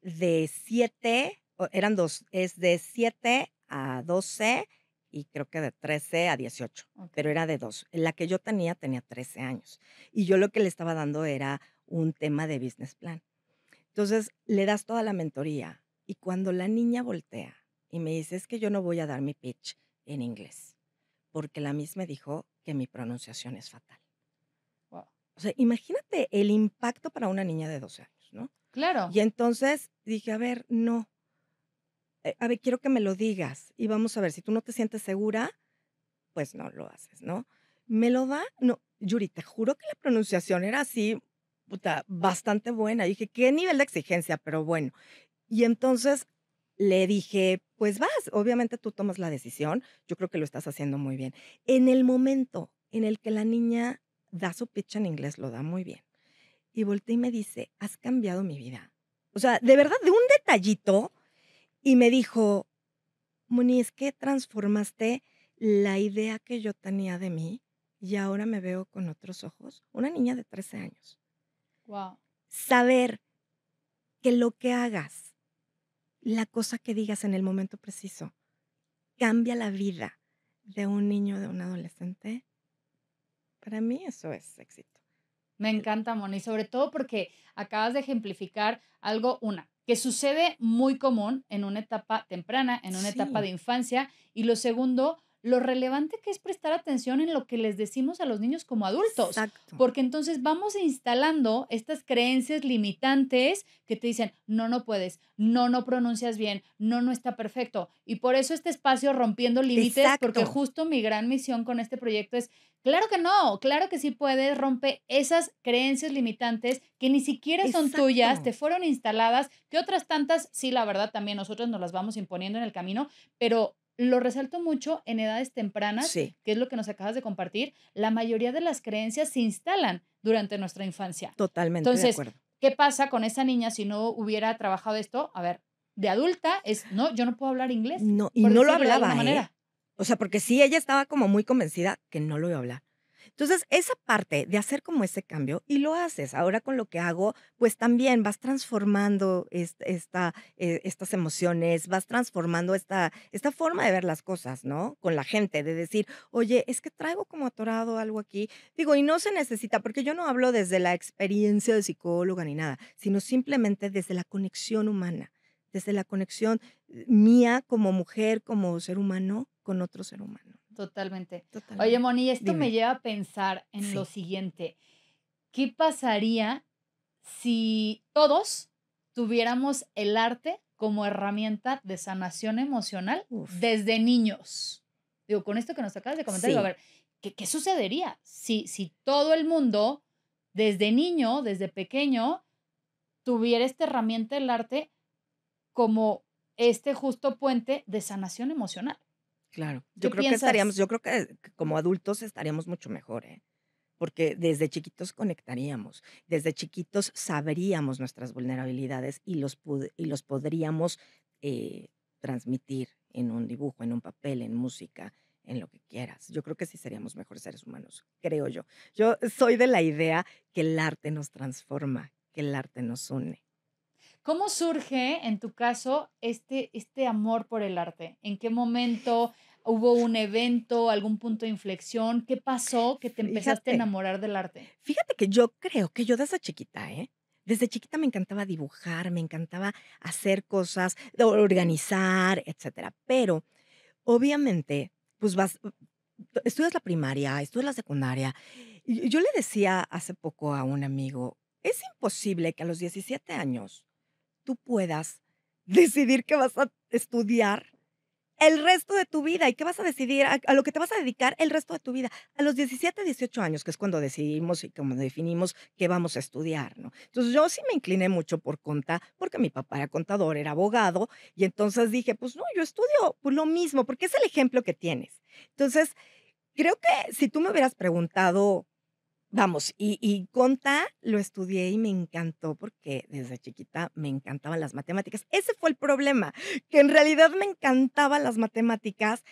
Speaker 1: De 7 eran 2 es de 7 a 12 y creo que de 13 a 18, pero
Speaker 2: Okey.
Speaker 1: era de 2. La que yo tenía 13 años, y yo lo que le estaba dando era un tema de business plan. Entonces, le das toda la mentoría, y cuando la niña voltea y me dice: "Es que yo no voy a dar mi pitch en inglés, porque la Miss me dijo que mi pronunciación es fatal".
Speaker 2: Guau.
Speaker 1: O sea, imagínate el impacto para una niña de 12 años, ¿no?
Speaker 2: Claro.
Speaker 1: Y entonces dije: "A ver, no, a ver, quiero que me lo digas y vamos a ver, si tú no te sientes segura, pues no lo haces", ¿no? Me lo da, no, Yuri, te juro que la pronunciación era así, puta, bastante buena. Dije: "¿Qué nivel de exigencia?", pero bueno. Y entonces le dije: "Pues vas, obviamente tú tomas la decisión, yo creo que lo estás haciendo muy bien". En el momento en el que la niña da su pitch en inglés, lo da muy bien, y voltea y me dice: "Has cambiado mi vida". O sea, de verdad, de un detallito, y me dijo: "Moni, es que transformaste la idea que yo tenía de mí, y ahora me veo con otros ojos". Una niña de 13 años.
Speaker 2: Guau.
Speaker 1: Saber que lo que hagas, la cosa que digas en el momento preciso, cambia la vida de un niño, de un adolescente, para mí eso es éxito.
Speaker 2: Me encanta, Moni, sobre todo porque acabas de ejemplificar algo, una, que sucede muy común en una etapa temprana, en una etapa
Speaker 1: Sí,
Speaker 2: de infancia, y lo segundo, lo relevante que es prestar atención en lo que les decimos a los niños como adultos,
Speaker 1: exacto,
Speaker 2: porque entonces vamos instalando estas creencias limitantes que te dicen, no, no puedes, no, no pronuncias bien, no, no está perfecto. Y por eso este espacio rompiendo límites, porque
Speaker 1: exacto,
Speaker 2: justo mi gran misión con este proyecto es claro que no, claro que sí puedes, rompe esas creencias limitantes que ni siquiera son tuyas,
Speaker 1: exacto.
Speaker 2: te fueron instaladas, que otras tantas, sí, la verdad, también nosotros nos las vamos imponiendo en el camino, pero lo resalto mucho en edades tempranas,
Speaker 1: Sí,
Speaker 2: que es lo que nos acabas de compartir, la mayoría de las creencias se instalan durante nuestra infancia.
Speaker 1: totalmente de
Speaker 2: Entonces,
Speaker 1: acuerdo.
Speaker 2: ¿qué pasa con esa niña si no hubiera trabajado esto? A ver, de adulta es, no, yo no puedo hablar inglés,
Speaker 1: No, y
Speaker 2: por
Speaker 1: no lo
Speaker 2: decirlo de alguna
Speaker 1: hablaba, ¿eh?
Speaker 2: manera.
Speaker 1: O sea, porque sí, ella estaba como muy convencida que no lo iba a hablar. Entonces, esa parte de hacer como ese cambio, y lo haces. Ahora con lo que hago, pues también vas transformando estas emociones, vas transformando esta forma de ver las cosas, ¿no? Con la gente, de decir: "Oye, es que traigo como atorado algo aquí". Digo, y no se necesita, porque yo no hablo desde la experiencia de psicóloga ni nada, sino simplemente desde la conexión humana, desde la conexión mía como mujer, como ser humano, con otro ser humano.
Speaker 2: Totalmente. Oye,
Speaker 1: Totalmente.
Speaker 2: Moni, esto me
Speaker 1: Dime.
Speaker 2: lleva a pensar en lo
Speaker 1: Sí.
Speaker 2: siguiente. ¿Qué pasaría si todos tuviéramos el arte como herramienta de sanación emocional
Speaker 1: Uf.
Speaker 2: desde niños? Digo, con esto que nos acabas de comentar, digo, a
Speaker 1: Sí,
Speaker 2: ver, ¿qué sucedería si todo el mundo, desde niño, desde pequeño, tuviera esta herramienta del arte como este justo puente de sanación emocional?
Speaker 1: claro.
Speaker 2: ¿Qué piensas?
Speaker 1: Yo creo que como adultos estaríamos mucho mejor, ¿eh? Porque desde chiquitos conectaríamos, desde chiquitos sabríamos nuestras vulnerabilidades y los podríamos, eh, transmitir en un dibujo, en un papel, en música, en lo que quieras. Yo creo que sí seríamos mejores seres humanos, creo yo. Yo soy de la idea que el arte nos transforma, que el arte nos une.
Speaker 2: ¿Cómo surge, en tu caso, este amor por el arte? ¿En qué momento hubo un evento, algún punto de inflexión? ¿Qué pasó que te empezaste a
Speaker 1: Fíjate.
Speaker 2: enamorar del arte?
Speaker 1: Fíjate que yo creo que yo desde chiquita, ¿eh? Desde chiquita me encantaba dibujar, me encantaba hacer cosas, organizar, etcétera. Pero, obviamente, pues estudias la primaria, estudias la secundaria. Y yo le decía hace poco a un amigo: "Es imposible que a los 17 años tú puedas decidir que vas a estudiar el resto de tu vida, ¿y qué vas a decidir? A lo que te vas a dedicar el resto de tu vida. A los 17, 18 años, que es cuando decidimos y como definimos qué vamos a estudiar, ¿no? Entonces, yo sí me incliné mucho por conta, porque mi papá era contador, era abogado, y entonces dije: "Pues no, yo estudio, pues, lo mismo", porque es el ejemplo que tienes. Entonces, Creo que si tú me hubieras preguntado, vamos, y conta lo estudié y me encantó porque desde chiquita me encantaban las matemáticas. Ese fue el problema, que en realidad me encantaban las matemáticas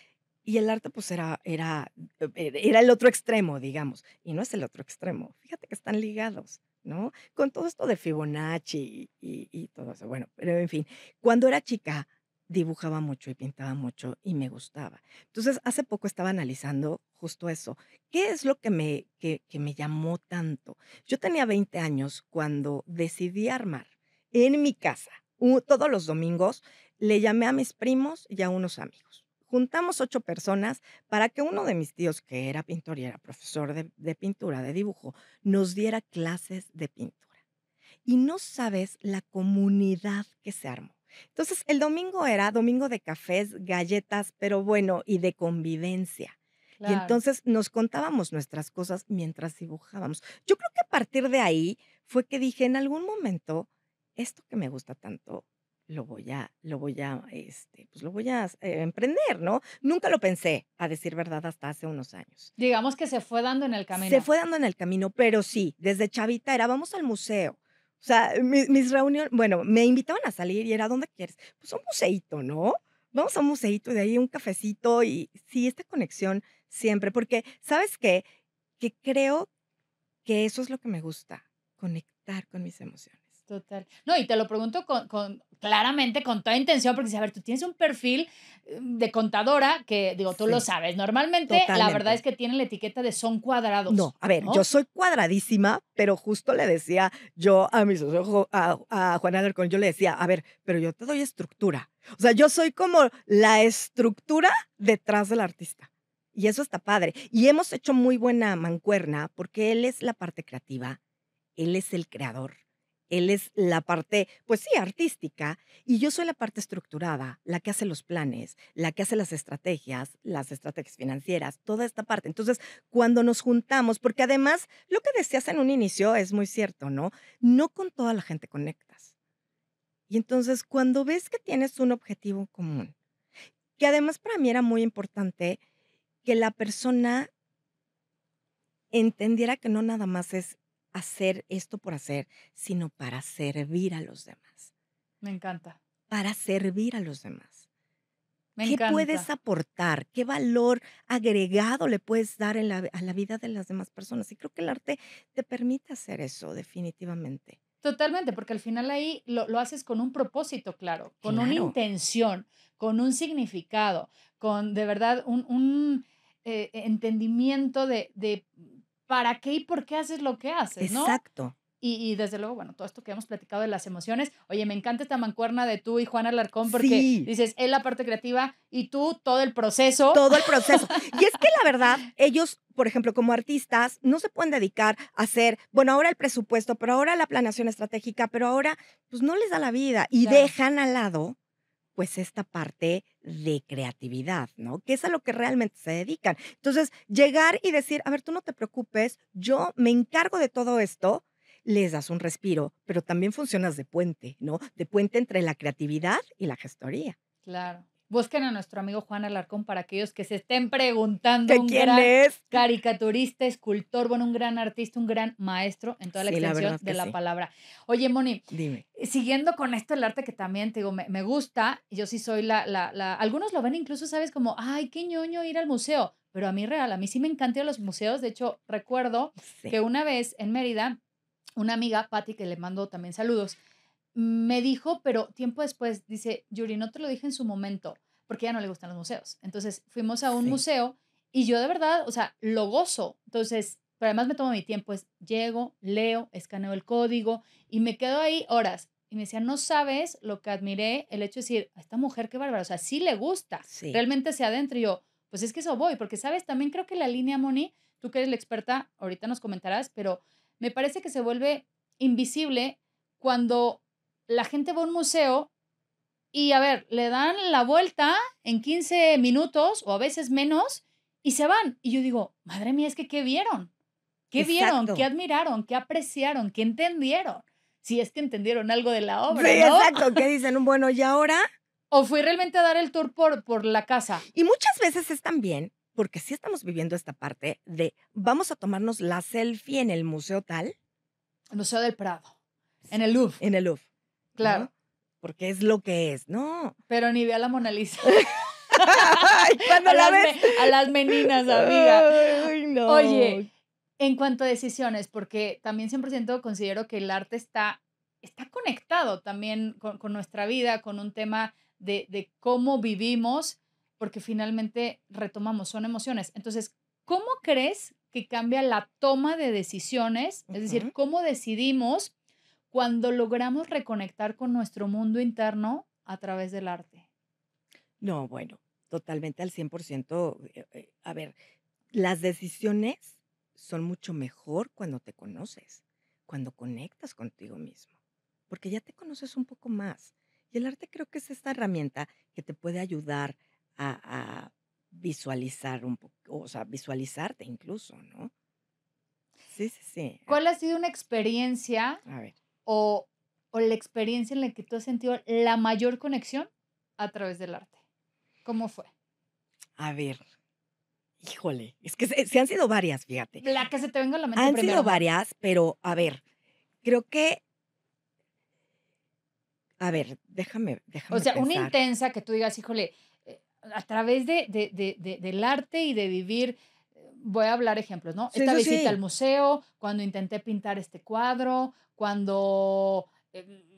Speaker 1: y el arte, pues, era el otro extremo, digamos, y no es el otro extremo. Fíjate que están ligados, ¿no? Con todo esto de Fibonacci y todo eso. Bueno, pero en fin, cuando era chica dibujaba mucho y pintaba mucho y me gustaba. Entonces, hace poco estaba analizando justo eso. ¿Qué es lo que me llamó tanto? Yo tenía 20 años cuando decidí armar en mi casa, todos los domingos, le llamé a mis primos y a unos amigos. Juntamos 8 personas para que uno de mis tíos, que era pintor y era profesor de pintura, de dibujo, nos diera clases de pintura. Y no sabes la comunidad que se armó. Entonces, el domingo era domingo de cafés, galletas, pero bueno, y de convivencia. Y
Speaker 2: Claro.
Speaker 1: entonces nos contábamos nuestras cosas mientras dibujábamos. Yo creo que a partir de ahí fue que dije, en algún momento, esto que me gusta tanto, pues lo voy a emprender, ¿no? Nunca lo pensé, a decir verdad, hasta hace unos años.
Speaker 2: Digamos que se fue dando en el
Speaker 1: Se
Speaker 2: camino.
Speaker 1: fue dando en el camino, pero sí, desde chavita era: "Vamos al museo". O sea, mis reuniones bueno, me invitaban a salir y era: "¿Dónde quieres?". Pues, a un museíto, ¿no? Vamos a un museíto, y de ahí un cafecito y sí, esta conexión siempre, porque, ¿sabes qué? Que creo que eso es lo que me gusta, conectar con mis emociones.
Speaker 2: Total. No, y te lo pregunto con claramente, con toda intención, porque dice, a ver, tú tienes un perfil, de contadora que, digo, tú lo
Speaker 1: Sí,
Speaker 2: sabes. Normalmente, la verdad es
Speaker 1: totalmente.
Speaker 2: que tienen la etiqueta de son cuadrados,
Speaker 1: No, a ver, yo
Speaker 2: ¿no?
Speaker 1: soy cuadradísima, pero justo le decía yo a mi socio a Juan Alarcón, yo le decía: "A ver, pero yo te doy estructura". O sea, yo soy como la estructura detrás del artista, y eso está padre. Y hemos hecho muy buena mancuerna, porque él es la parte creativa, él es el creador, él es la parte, pues sí, artística, y yo soy la parte estructurada, la que hace los planes, la que hace las estrategias financieras, toda esta parte. Entonces, cuando nos juntamos, porque además lo que decías en un inicio es muy cierto, ¿no? No con toda la gente conectas. Y entonces, cuando ves que tienes un objetivo en común, que además para mí era muy importante que la persona entendiera que no nada más es hacer esto por hacer, sino para servir a los demás,
Speaker 2: Me encanta,
Speaker 1: para servir a los demás.
Speaker 2: me
Speaker 1: ¿Qué puedes
Speaker 2: encanta.
Speaker 1: aportar? ¿Qué valor agregado le puedes dar en a la vida de las demás personas? Y creo que el arte te permite hacer eso, definitivamente.
Speaker 2: Totalmente, porque al final ahí lo haces con un propósito claro, con una
Speaker 1: Claro,
Speaker 2: intención, con un significado, con de verdad un entendimiento de para qué y por qué haces lo que haces, ¿no?
Speaker 1: exacto.
Speaker 2: Y desde luego, bueno, todo esto que hemos platicado de las emociones. Oye, me encanta esta mancuerna de tú y Juan Alarcón, porque
Speaker 1: Sí.
Speaker 2: dices, él la parte creativa y tú todo el proceso.
Speaker 1: Todo el proceso. Y es que la verdad, ellos, por ejemplo, como artistas, no se pueden dedicar a hacer, bueno, ahora el presupuesto, pero ahora la planeación estratégica, pero ahora, pues, no les da la vida y
Speaker 2: Claro,
Speaker 1: dejan al lado, pues, esta parte de creatividad, ¿no? Que es a lo que realmente se dedican. Entonces, llegar y decir: "A ver, tú no te preocupes, yo me encargo de todo esto", les das un respiro, pero también funcionas de puente, ¿no? De puente entre la creatividad y la gestoría.
Speaker 2: claro. Busquen a nuestro amigo Juan Alarcón para aquellos que se estén preguntando,
Speaker 1: ¿Que
Speaker 2: un
Speaker 1: quién
Speaker 2: gran
Speaker 1: es?
Speaker 2: caricaturista, escultor, bueno, un gran artista, un gran maestro en toda la
Speaker 1: Sí, la
Speaker 2: extensión
Speaker 1: verdad
Speaker 2: de
Speaker 1: que
Speaker 2: la
Speaker 1: sí.
Speaker 2: palabra. Oye, Moni,
Speaker 1: Dime.
Speaker 2: siguiendo con esto el arte que también, te digo, me gusta, yo sí soy la algunos lo ven incluso, ¿sabes? Como, ay, qué ñoño ir al museo, pero a mí real, a mí sí me encantan los museos. De hecho, recuerdo
Speaker 1: Sí,
Speaker 2: que una vez en Mérida, una amiga, Patty, que le mando también saludos, me dijo, pero tiempo después, dice: "Yuri, no te lo dije en su momento", porque a ella no le gustan los museos. Entonces, fuimos a un
Speaker 1: sí,
Speaker 2: museo y yo de verdad, o sea, lo gozo. Entonces, pero además me tomo mi tiempo, es llego, leo, escaneo el código y me quedo ahí horas. Y me decía: "No sabes lo que admiré, el hecho de decir, a esta mujer qué bárbara, o sea, sí le gusta,
Speaker 1: sí,
Speaker 2: realmente se adentro". Y yo, pues es que eso voy, porque, ¿sabes? También creo que la línea, Moni, tú que eres la experta, ahorita nos comentarás, pero me parece que se vuelve invisible cuando la gente va a un museo y, a ver, le dan la vuelta en 15 minutos, o a veces menos, y se van. Y yo digo: "Madre mía, es que, ¿qué vieron? ¿Qué vieron? ¿Qué
Speaker 1: exacto.
Speaker 2: admiraron? ¿Qué apreciaron? ¿Qué entendieron?". Si es que entendieron algo de la obra,
Speaker 1: Sí,
Speaker 2: ¿no?
Speaker 1: exacto, ¿qué dicen? Bueno, ¿y ahora?
Speaker 2: O fui realmente a dar el tour por la casa.
Speaker 1: Y muchas veces es también, porque sí estamos viviendo esta parte de vamos a tomarnos la selfie en el museo tal,
Speaker 2: El Museo del Prado, en
Speaker 1: sí,
Speaker 2: el Louvre,
Speaker 1: en el Louvre,
Speaker 2: claro,
Speaker 1: ¿no? Porque es lo que es, no.
Speaker 2: pero ni ve a la Mona Lisa.
Speaker 1: Ay, cuando la ves.
Speaker 2: A las meninas, amiga.
Speaker 1: Ay, no.
Speaker 2: Oye, en cuanto a decisiones, porque también 100% considero que el arte está conectado también con nuestra vida, con un tema de cómo vivimos, porque finalmente retomamos, son emociones. Entonces, ¿cómo crees que cambia la toma de decisiones? Es decir,
Speaker 1: Ujú.
Speaker 2: ¿cómo decidimos cuando logramos reconectar con nuestro mundo interno a través del arte?
Speaker 1: No, bueno, totalmente al 100%. A ver, las decisiones son mucho mejor cuando te conoces, cuando conectas contigo mismo, porque ya te conoces un poco más. Y el arte creo que es esta herramienta que te puede ayudar a visualizar un poco, o sea, visualizarte incluso, ¿no? Sí, sí, sí.
Speaker 2: ¿Cuál ha sido una experiencia
Speaker 1: A ver,
Speaker 2: o la experiencia en la que tú has sentido la mayor conexión a través del arte? ¿Cómo fue?
Speaker 1: a ver, híjole, es que se han sido varias, fíjate.
Speaker 2: La que se te venga a la mente
Speaker 1: Han
Speaker 2: primero,
Speaker 1: sido
Speaker 2: amor.
Speaker 1: varias, pero a ver, creo que, a ver,
Speaker 2: O
Speaker 1: déjame
Speaker 2: sea, una
Speaker 1: pensar.
Speaker 2: intensa que tú digas, híjole, a través del arte y de vivir, voy a hablar ejemplos, ¿no?
Speaker 1: Sí,
Speaker 2: Esta
Speaker 1: sí,
Speaker 2: visita al
Speaker 1: sí,
Speaker 2: museo, cuando intenté pintar este cuadro, cuando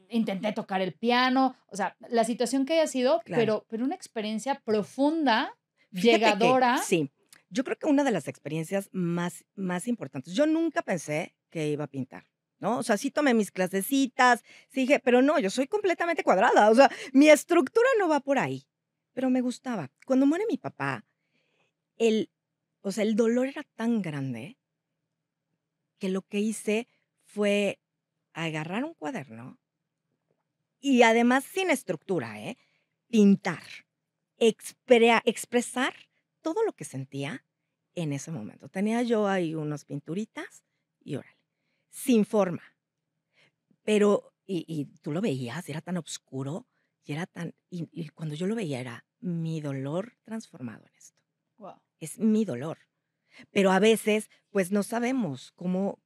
Speaker 2: intenté tocar el piano, o sea, la situación que haya sido,
Speaker 1: claro.
Speaker 2: pero una experiencia profunda,
Speaker 1: Fíjate que
Speaker 2: llegadora.
Speaker 1: sí, yo creo que una de las experiencias más importantes, yo nunca pensé que iba a pintar, ¿no? O sea, sí tomé mis clasecitas, sí dije, pero no, yo soy completamente cuadrada, o sea, mi estructura no va por ahí, pero me gustaba. Cuando muere mi papá, el o sea, el dolor era tan grande que lo que hice fue agarrar un cuaderno y además sin estructura, pintar. Expresar todo lo que sentía en ese momento. Tenía yo ahí unas pinturitas y órale, sin forma, pero y tú lo veías, era tan oscuro y era tan y cuando yo lo veía era mi dolor transformado en esto,
Speaker 2: Wow.
Speaker 1: es mi dolor. Pero a veces, pues, no sabemos cómo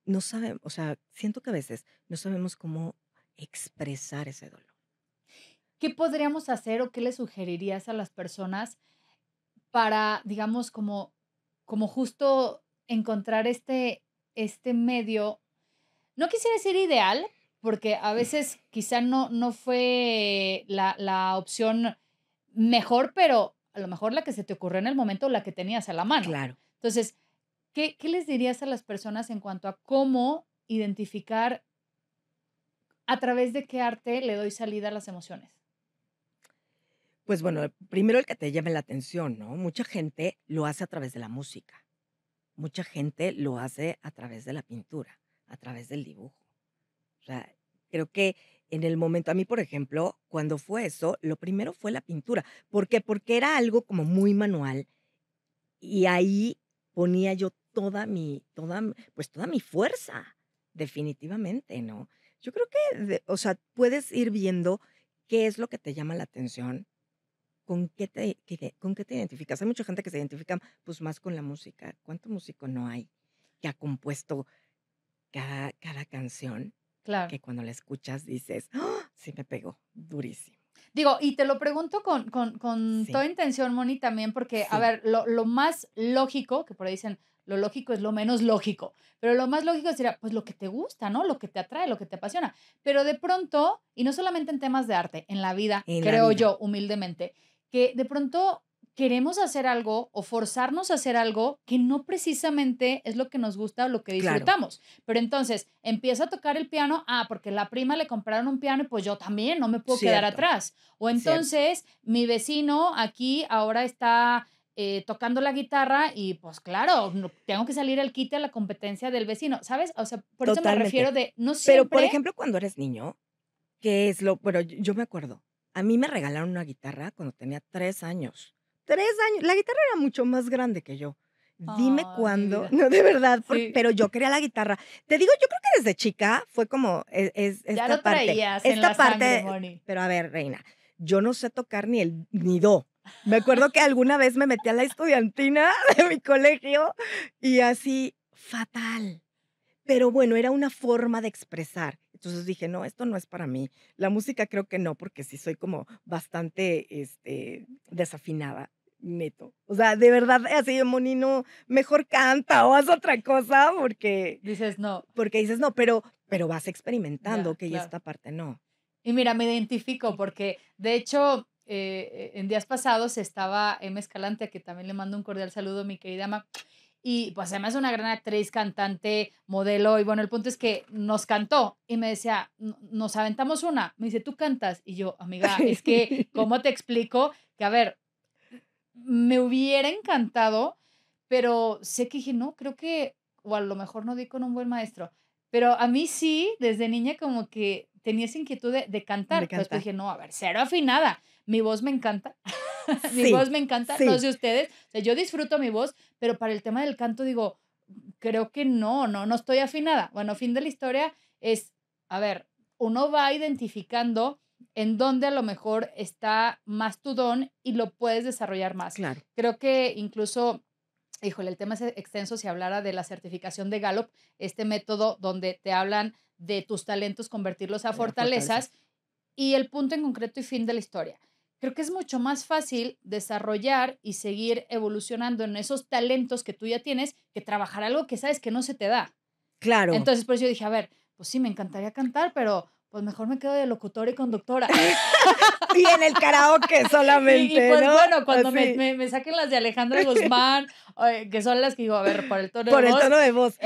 Speaker 1: no sabemos, o sea, siento que a veces no sabemos cómo expresar ese dolor.
Speaker 2: ¿Qué podríamos hacer o qué le sugerirías a las personas para, digamos, como justo encontrar este medio? No quisiera decir ideal, porque a veces quizá no fue la opción mejor, pero a lo mejor la que se te ocurrió en el momento, la que tenías a la mano.
Speaker 1: Claro.
Speaker 2: Entonces, ¿qué les dirías a las personas en cuanto a cómo identificar a través de qué arte le doy salida a las emociones?
Speaker 1: Pues bueno, primero el que te llame la atención, ¿no? Mucha gente lo hace a través de la música, mucha gente lo hace a través de la pintura, a través del dibujo. O sea, creo que en el momento a mí, por ejemplo, cuando fue eso, lo primero fue la pintura. ¿Por qué? Porque era algo como muy manual y ahí ponía yo toda mi fuerza, definitivamente, ¿no? Yo creo que o sea, puedes ir viendo qué es lo que te llama la atención. ¿Con qué te identificas? Hay mucha gente que se identifica, pues, más con la música. ¿Cuánto músico no hay que ha compuesto cada canción
Speaker 2: Claro.
Speaker 1: que cuando la escuchas dices: "¡Ah!, sí me pegó durísimo"?
Speaker 2: Digo, y te lo pregunto con
Speaker 1: Sí,
Speaker 2: toda intención, Moni, también porque, a
Speaker 1: sí,
Speaker 2: ver, lo más lógico, que por ahí dicen, lo lógico es lo menos lógico, pero lo más lógico sería, pues, lo que te gusta, ¿no? Lo que te atrae, lo que te apasiona. Pero de pronto, y no solamente en temas de arte, en la vida,
Speaker 1: en la
Speaker 2: creo
Speaker 1: vida.
Speaker 2: yo, humildemente, que de pronto queremos hacer algo o forzarnos a hacer algo que no precisamente es lo que nos gusta o lo que
Speaker 1: Claro,
Speaker 2: disfrutamos. Pero entonces, empiezo a tocar el piano, porque la prima le compraron un piano y pues yo también, no me puedo quedar
Speaker 1: cierto,
Speaker 2: atrás. O
Speaker 1: cierto,
Speaker 2: entonces, mi vecino aquí ahora está tocando la guitarra y pues claro, tengo que salir al quite a la competencia del vecino, ¿sabes? O sea, por eso me
Speaker 1: totalmente.
Speaker 2: refiero de no
Speaker 1: Pero, por
Speaker 2: siempre.
Speaker 1: ejemplo, cuando eres niño, ¿qué es lo bueno, yo me acuerdo, a mí me regalaron una guitarra cuando tenía 3 años. 3 años, la guitarra era mucho más grande que yo. Dime
Speaker 2: Ay, mi
Speaker 1: cuándo,
Speaker 2: vida.
Speaker 1: no, de verdad,
Speaker 2: Sí,
Speaker 1: pero yo quería la guitarra. Te digo, yo creo que desde chica fue como
Speaker 2: ya lo traías en
Speaker 1: esta
Speaker 2: la sangre,
Speaker 1: parte
Speaker 2: Moni.
Speaker 1: pero a ver, reina, yo no sé tocar ni do. Me acuerdo que alguna vez me metí a la estudiantina de mi colegio y así, fatal. Pero bueno, era una forma de expresar. Entonces dije: "No, esto no es para mí". La música creo que no, porque sí soy como bastante, desafinada, neto. O sea, de verdad, así de: "Moni, no, mejor canta o haz otra cosa",
Speaker 2: Dices, no,
Speaker 1: porque dices: "No", pero vas experimentando,
Speaker 2: ya,
Speaker 1: okey,
Speaker 2: claro.
Speaker 1: esta parte no.
Speaker 2: Y mira, me identifico porque, de hecho, en días pasados estaba Emma Escalante, a que también le mando un cordial saludo, mi querida Emma, y pues además es una gran actriz, cantante, modelo, y bueno, el punto es que nos cantó y me decía, Nos aventamos una", me dice, "¿Tú cantas?" Y yo, amiga, es que, ¿cómo te explico? Que a ver, me hubiera encantado, pero sé que dije: "No, creo que o a lo mejor no di con un buen maestro". Pero a mí sí, desde niña como que tenía esa inquietud de
Speaker 1: De
Speaker 2: cantar, pero después
Speaker 1: cantar.
Speaker 2: dije: "No, a ver, cero afinada". Mi voz me encanta, mi
Speaker 1: Sí,
Speaker 2: voz me encanta, no
Speaker 1: sí,
Speaker 2: sé ustedes, o sea, yo disfruto mi voz, pero para el tema del canto digo: "Creo que no estoy afinada". Bueno, fin de la historia es, a ver, uno va identificando en dónde a lo mejor está más tu don y lo puedes desarrollar más.
Speaker 1: claro,
Speaker 2: Creo que incluso, híjole, el tema es extenso si hablara de la certificación de Gallup, este método donde te hablan de tus talentos, convertirlos a
Speaker 1: fortalezas.
Speaker 2: fortalezas y el punto en concreto y fin de la historia. Creo que es mucho más fácil desarrollar y seguir evolucionando en esos talentos que tú ya tienes que trabajar algo que sabes que no se te da.
Speaker 1: Claro.
Speaker 2: Entonces, por eso yo dije, a ver, pues sí, me encantaría cantar, pero pues mejor me quedo de locutora y conductora.
Speaker 1: Y en el karaoke solamente,
Speaker 2: Pues
Speaker 1: ¿no?
Speaker 2: bueno, cuando
Speaker 1: Así,
Speaker 2: me saquen las de Alejandra Guzmán, que son las que digo, a ver, por el tono de
Speaker 1: por el
Speaker 2: voz,
Speaker 1: tono de voz.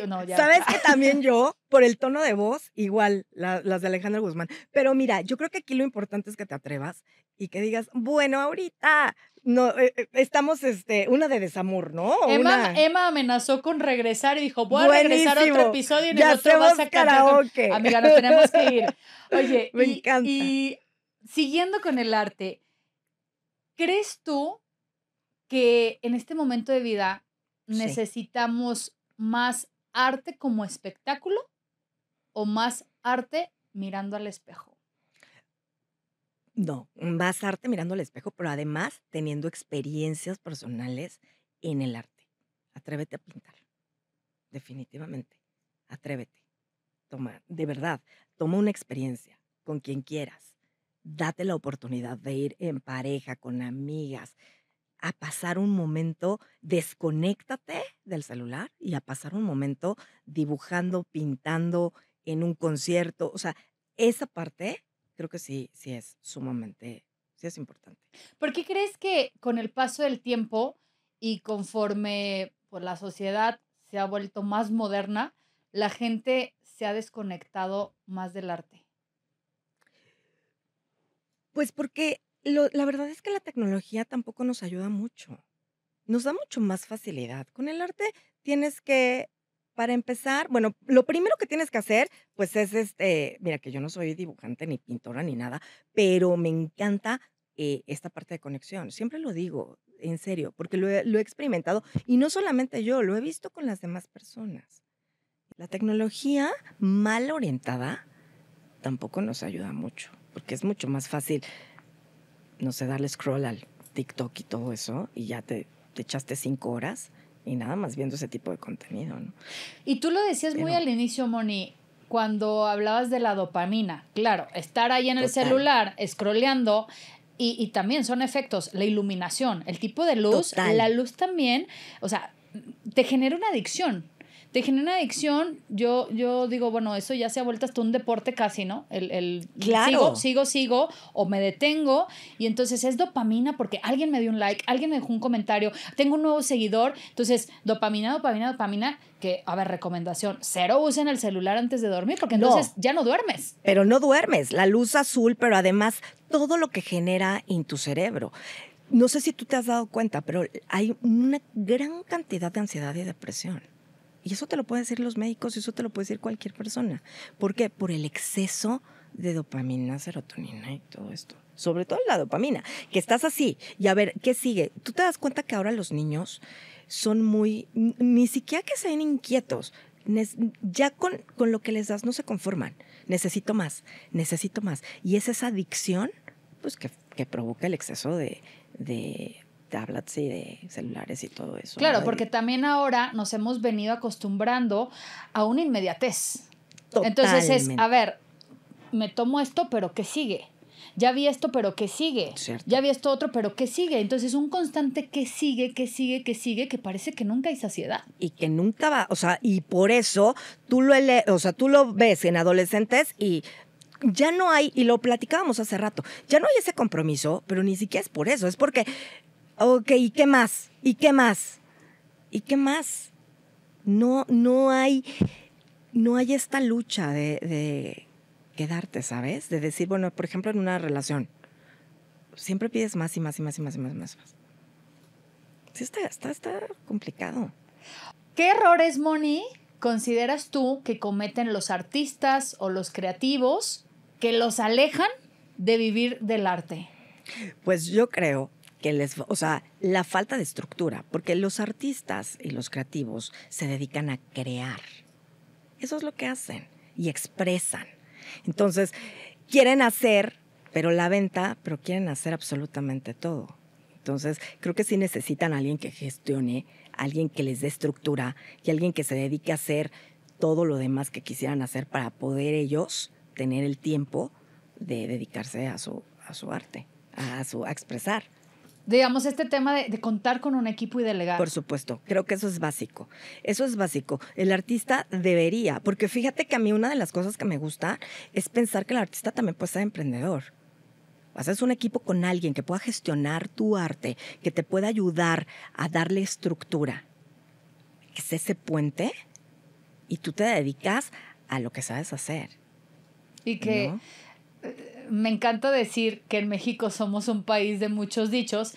Speaker 2: no, ya.
Speaker 1: ¿Sabes que también yo, por el tono de voz, igual, las de Alejandra Guzmán? Pero mira, yo creo que aquí lo importante es que te atrevas y que digas: "Bueno, ahorita no, estamos, una de desamor", ¿no? O una
Speaker 2: Emma amenazó con regresar y dijo, voy a regresar a otro
Speaker 1: buenísimo,
Speaker 2: episodio y en el
Speaker 1: ya
Speaker 2: otro vas
Speaker 1: hacemos
Speaker 2: a cantar con...
Speaker 1: karaoke.
Speaker 2: Amiga, nos tenemos que ir. Oye,
Speaker 1: Me encanta.
Speaker 2: y siguiendo con el arte, ¿crees tú que en este momento de vida
Speaker 1: Sí.
Speaker 2: necesitamos más arte como espectáculo o más arte mirando al espejo?
Speaker 1: No, más arte mirando al espejo, pero además teniendo experiencias personales en el arte. Atrévete a pintar, definitivamente. Atrévete. Toma, de verdad, toma una experiencia con quien quieras. Date la oportunidad de ir en pareja, con amigas, a pasar un momento, desconéctate del celular y a pasar un momento dibujando, pintando en un concierto. O sea, esa parte creo que sí es sumamente, sí es importante.
Speaker 2: ¿Por qué crees que con el paso del tiempo y conforme pues, la sociedad se ha vuelto más moderna, la gente se ha desconectado más del arte?
Speaker 1: Pues porque la verdad es que la tecnología tampoco nos ayuda mucho. Nos da mucho más facilidad. Con el arte tienes que, para empezar, bueno, lo primero que tienes que hacer, pues es mira que yo no soy dibujante ni pintora ni nada, pero me encanta esta parte de conexión. Siempre lo digo, en serio, porque lo he experimentado y no solamente yo, lo he visto con las demás personas. La tecnología mal orientada tampoco nos ayuda mucho, porque es mucho más fácil, no sé, darle scroll al TikTok y todo eso, y ya te echaste 5 horas y nada más viendo ese tipo de contenido, ¿no?
Speaker 2: Y tú lo decías muy
Speaker 1: Pero
Speaker 2: al inicio, Moni, cuando hablabas de la dopamina. Claro, estar ahí en el
Speaker 1: total,
Speaker 2: celular, scrolleando, y también son efectos, la iluminación, el tipo de luz, la
Speaker 1: total.
Speaker 2: luz también, o sea, te genera una adicción. Te genera una adicción, yo digo, bueno, eso ya se ha vuelto hasta un deporte casi, ¿no? El
Speaker 1: Claro.
Speaker 2: sigo, o me detengo, y entonces es dopamina porque alguien me dio un like, alguien me dejó un comentario, tengo un nuevo seguidor, entonces dopamina, que, a ver, recomendación, cero usen el celular antes de dormir porque entonces
Speaker 1: No,
Speaker 2: ya no duermes.
Speaker 1: pero no duermes. La luz azul, pero además todo lo que genera en tu cerebro. No sé si tú te has dado cuenta, pero hay una gran cantidad de ansiedad y depresión. Y eso te lo pueden decir los médicos y eso te lo puede decir cualquier persona. ¿Por qué? Por el exceso de dopamina, serotonina y todo esto. Sobre todo la dopamina, que estás así. Y a ver, ¿qué sigue? ¿Tú te das cuenta que ahora los niños son muy, ni siquiera que sean inquietos, ya con lo que les das no se conforman? Necesito más, necesito más. Y es esa adicción pues que provoca el exceso de tablets y de celulares y todo eso.
Speaker 2: Claro,
Speaker 1: ¿no?
Speaker 2: porque también ahora nos hemos venido acostumbrando a una inmediatez.
Speaker 1: Totalmente.
Speaker 2: Entonces a ver, me tomo esto, pero ¿qué sigue? Ya vi esto, pero ¿qué sigue?
Speaker 1: Cierto.
Speaker 2: Ya vi esto otro, pero ¿qué sigue? Entonces un constante ¿qué sigue, qué sigue, qué sigue? Que parece que nunca hay saciedad.
Speaker 1: Y que nunca va, o sea, y por eso tú lo ves en adolescentes y ya no hay, y lo platicábamos hace rato, ya no hay ese compromiso, pero ni siquiera es por eso, es porque, ok, ¿y qué más? ¿Y qué más? ¿Y qué más? No hay esta lucha de quedarte, ¿sabes? De decir, bueno, por ejemplo, en una relación, siempre pides más y más y más y más y más y más. Sí, está complicado.
Speaker 2: ¿Qué errores, Moni, consideras tú que cometen los artistas o los creativos que los alejan de vivir del arte?
Speaker 1: Pues yo creo que la falta de estructura, porque los artistas y los creativos se dedican a crear. Eso es lo que hacen y expresan. Entonces, quieren hacer, pero quieren hacer absolutamente todo. Entonces, creo que sí necesitan a alguien que gestione, alguien que les dé estructura y alguien que se dedique a hacer todo lo demás que quisieran hacer para poder ellos tener el tiempo de dedicarse a su arte, a expresar.
Speaker 2: Digamos, este tema de contar con un equipo y delegar.
Speaker 1: Por supuesto, creo que eso es básico. Eso es básico. El artista debería, porque fíjate que a mí una de las cosas que me gusta es pensar que el artista también puede ser emprendedor. Haces un equipo con alguien que pueda gestionar tu arte, que te pueda ayudar a darle estructura, que es ese puente, y tú te dedicas a lo que sabes hacer.
Speaker 2: Y que
Speaker 1: ¿no?
Speaker 2: Me encanta decir que en México somos un país de muchos dichos.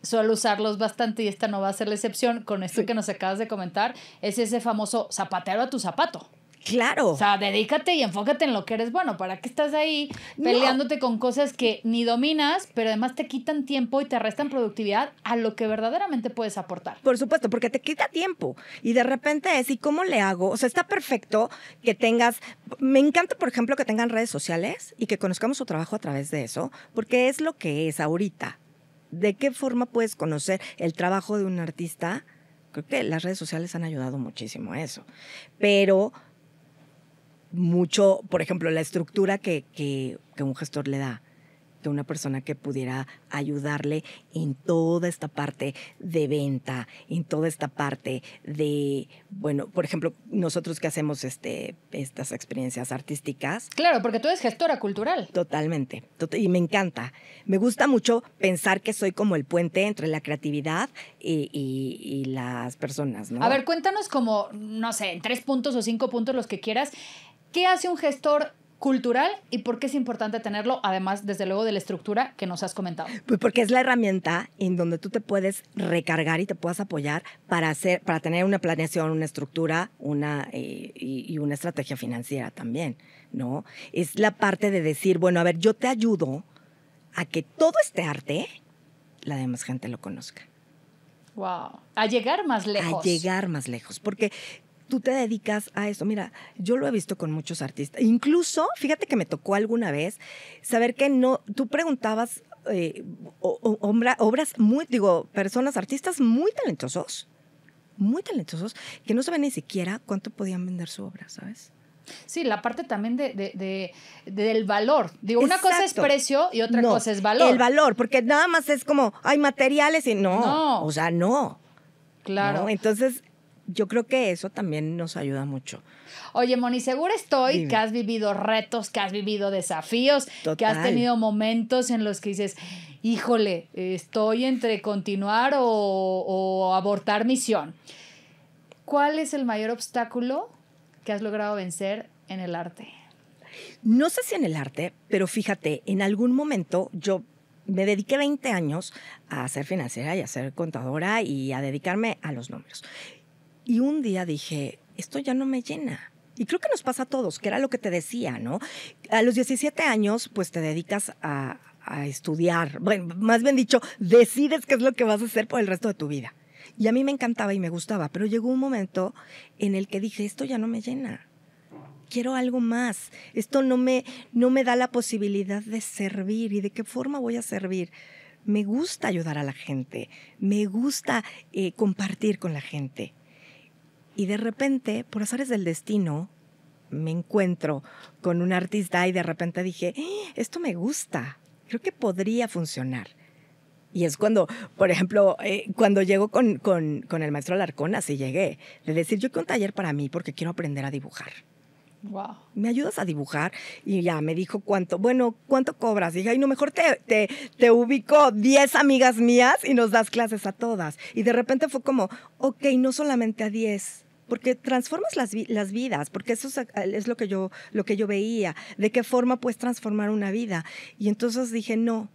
Speaker 2: Suelo usarlos bastante y esta no va a ser la excepción. Con esto que nos acabas de comentar, es ese famoso zapatero a tu zapato.
Speaker 1: Claro.
Speaker 2: O sea, dedícate y enfócate en lo que eres bueno. ¿Para qué estás ahí peleándote con cosas que ni dominas, pero además te quitan tiempo y te restan productividad a lo que verdaderamente puedes aportar?
Speaker 1: Por supuesto, porque te quita tiempo. Y de repente ¿y cómo le hago? O sea, está perfecto que tengas... Me encanta, por ejemplo, que tengan redes sociales y que conozcamos su trabajo a través de eso, porque es lo que es ahorita. ¿De qué forma puedes conocer el trabajo de un artista? Creo que las redes sociales han ayudado muchísimo a eso. Pero mucho, por ejemplo, la estructura que un gestor le da, que una persona que pudiera ayudarle en toda esta parte de venta, en toda esta parte de, bueno, por ejemplo, nosotros que hacemos estas experiencias artísticas.
Speaker 2: Claro, porque tú eres gestora cultural.
Speaker 1: Totalmente, y me encanta. Me gusta mucho pensar que soy como el puente entre la creatividad y las personas, ¿no?
Speaker 2: A ver, cuéntanos como, no sé, en 3 puntos o 5 puntos, los que quieras. ¿Qué hace un gestor cultural y por qué es importante tenerlo, además, desde luego, de la estructura que nos has comentado?
Speaker 1: Pues porque es la herramienta en donde tú te puedes recargar y te puedas apoyar para tener una planeación, una estructura, y una estrategia financiera también, ¿no? Es la parte de decir, bueno, a ver, yo te ayudo a que todo este arte, la demás gente lo conozca.
Speaker 2: Wow. A llegar más lejos.
Speaker 1: A llegar más lejos, porque tú te dedicas a eso. Mira, yo lo he visto con muchos artistas. Incluso, fíjate que me tocó alguna vez saber que tú preguntabas personas, artistas muy talentosos, que no saben ni siquiera cuánto podían vender su obra, ¿sabes?
Speaker 2: Sí, la parte también del valor. Digo, una
Speaker 1: Exacto.
Speaker 2: cosa es precio y otra cosa es valor.
Speaker 1: El valor, porque nada más es como, hay materiales y no. O sea, no.
Speaker 2: Claro.
Speaker 1: ¿no? Entonces, yo creo que eso también nos ayuda mucho.
Speaker 2: Oye, Moni, seguro estoy
Speaker 1: Dime.
Speaker 2: que has vivido retos, que has vivido desafíos,
Speaker 1: Total.
Speaker 2: que has tenido momentos en los que dices, híjole, estoy entre continuar o abortar misión. ¿Cuál es el mayor obstáculo que has logrado vencer en el arte?
Speaker 1: No sé si en el arte, pero fíjate, en algún momento yo me dediqué 20 años a ser financiera y a ser contadora y a dedicarme a los números. Y un día dije, esto ya no me llena. Y creo que nos pasa a todos, que era lo que te decía, ¿no? A los 17 años, pues te dedicas a estudiar. Bueno, más bien dicho, decides qué es lo que vas a hacer por el resto de tu vida. Y a mí me encantaba y me gustaba, pero llegó un momento en el que dije, esto ya no me llena. quiero algo más. Esto no me da la posibilidad de servir. ¿Y de qué forma voy a servir? Me gusta ayudar a la gente, me gusta compartir con la gente. Y de repente, por azares del destino, me encuentro con un artista y de repente dije, esto me gusta, creo que podría funcionar. Y es cuando, por ejemplo, cuando llego con el maestro Alarcón, así llegué, de decir, yo quiero un taller para mí porque quiero aprender a dibujar.
Speaker 2: Wow.
Speaker 1: ¿Me ayudas a dibujar? Y ya me dijo ¿cuánto cobras? Dije, ay, no, mejor te ubico 10 amigas mías y nos das clases a todas. Y de repente fue como, ok, no solamente a 10, porque transformas las vidas, porque eso es lo que yo veía, de qué forma puedes transformar una vida. Y entonces dije, no,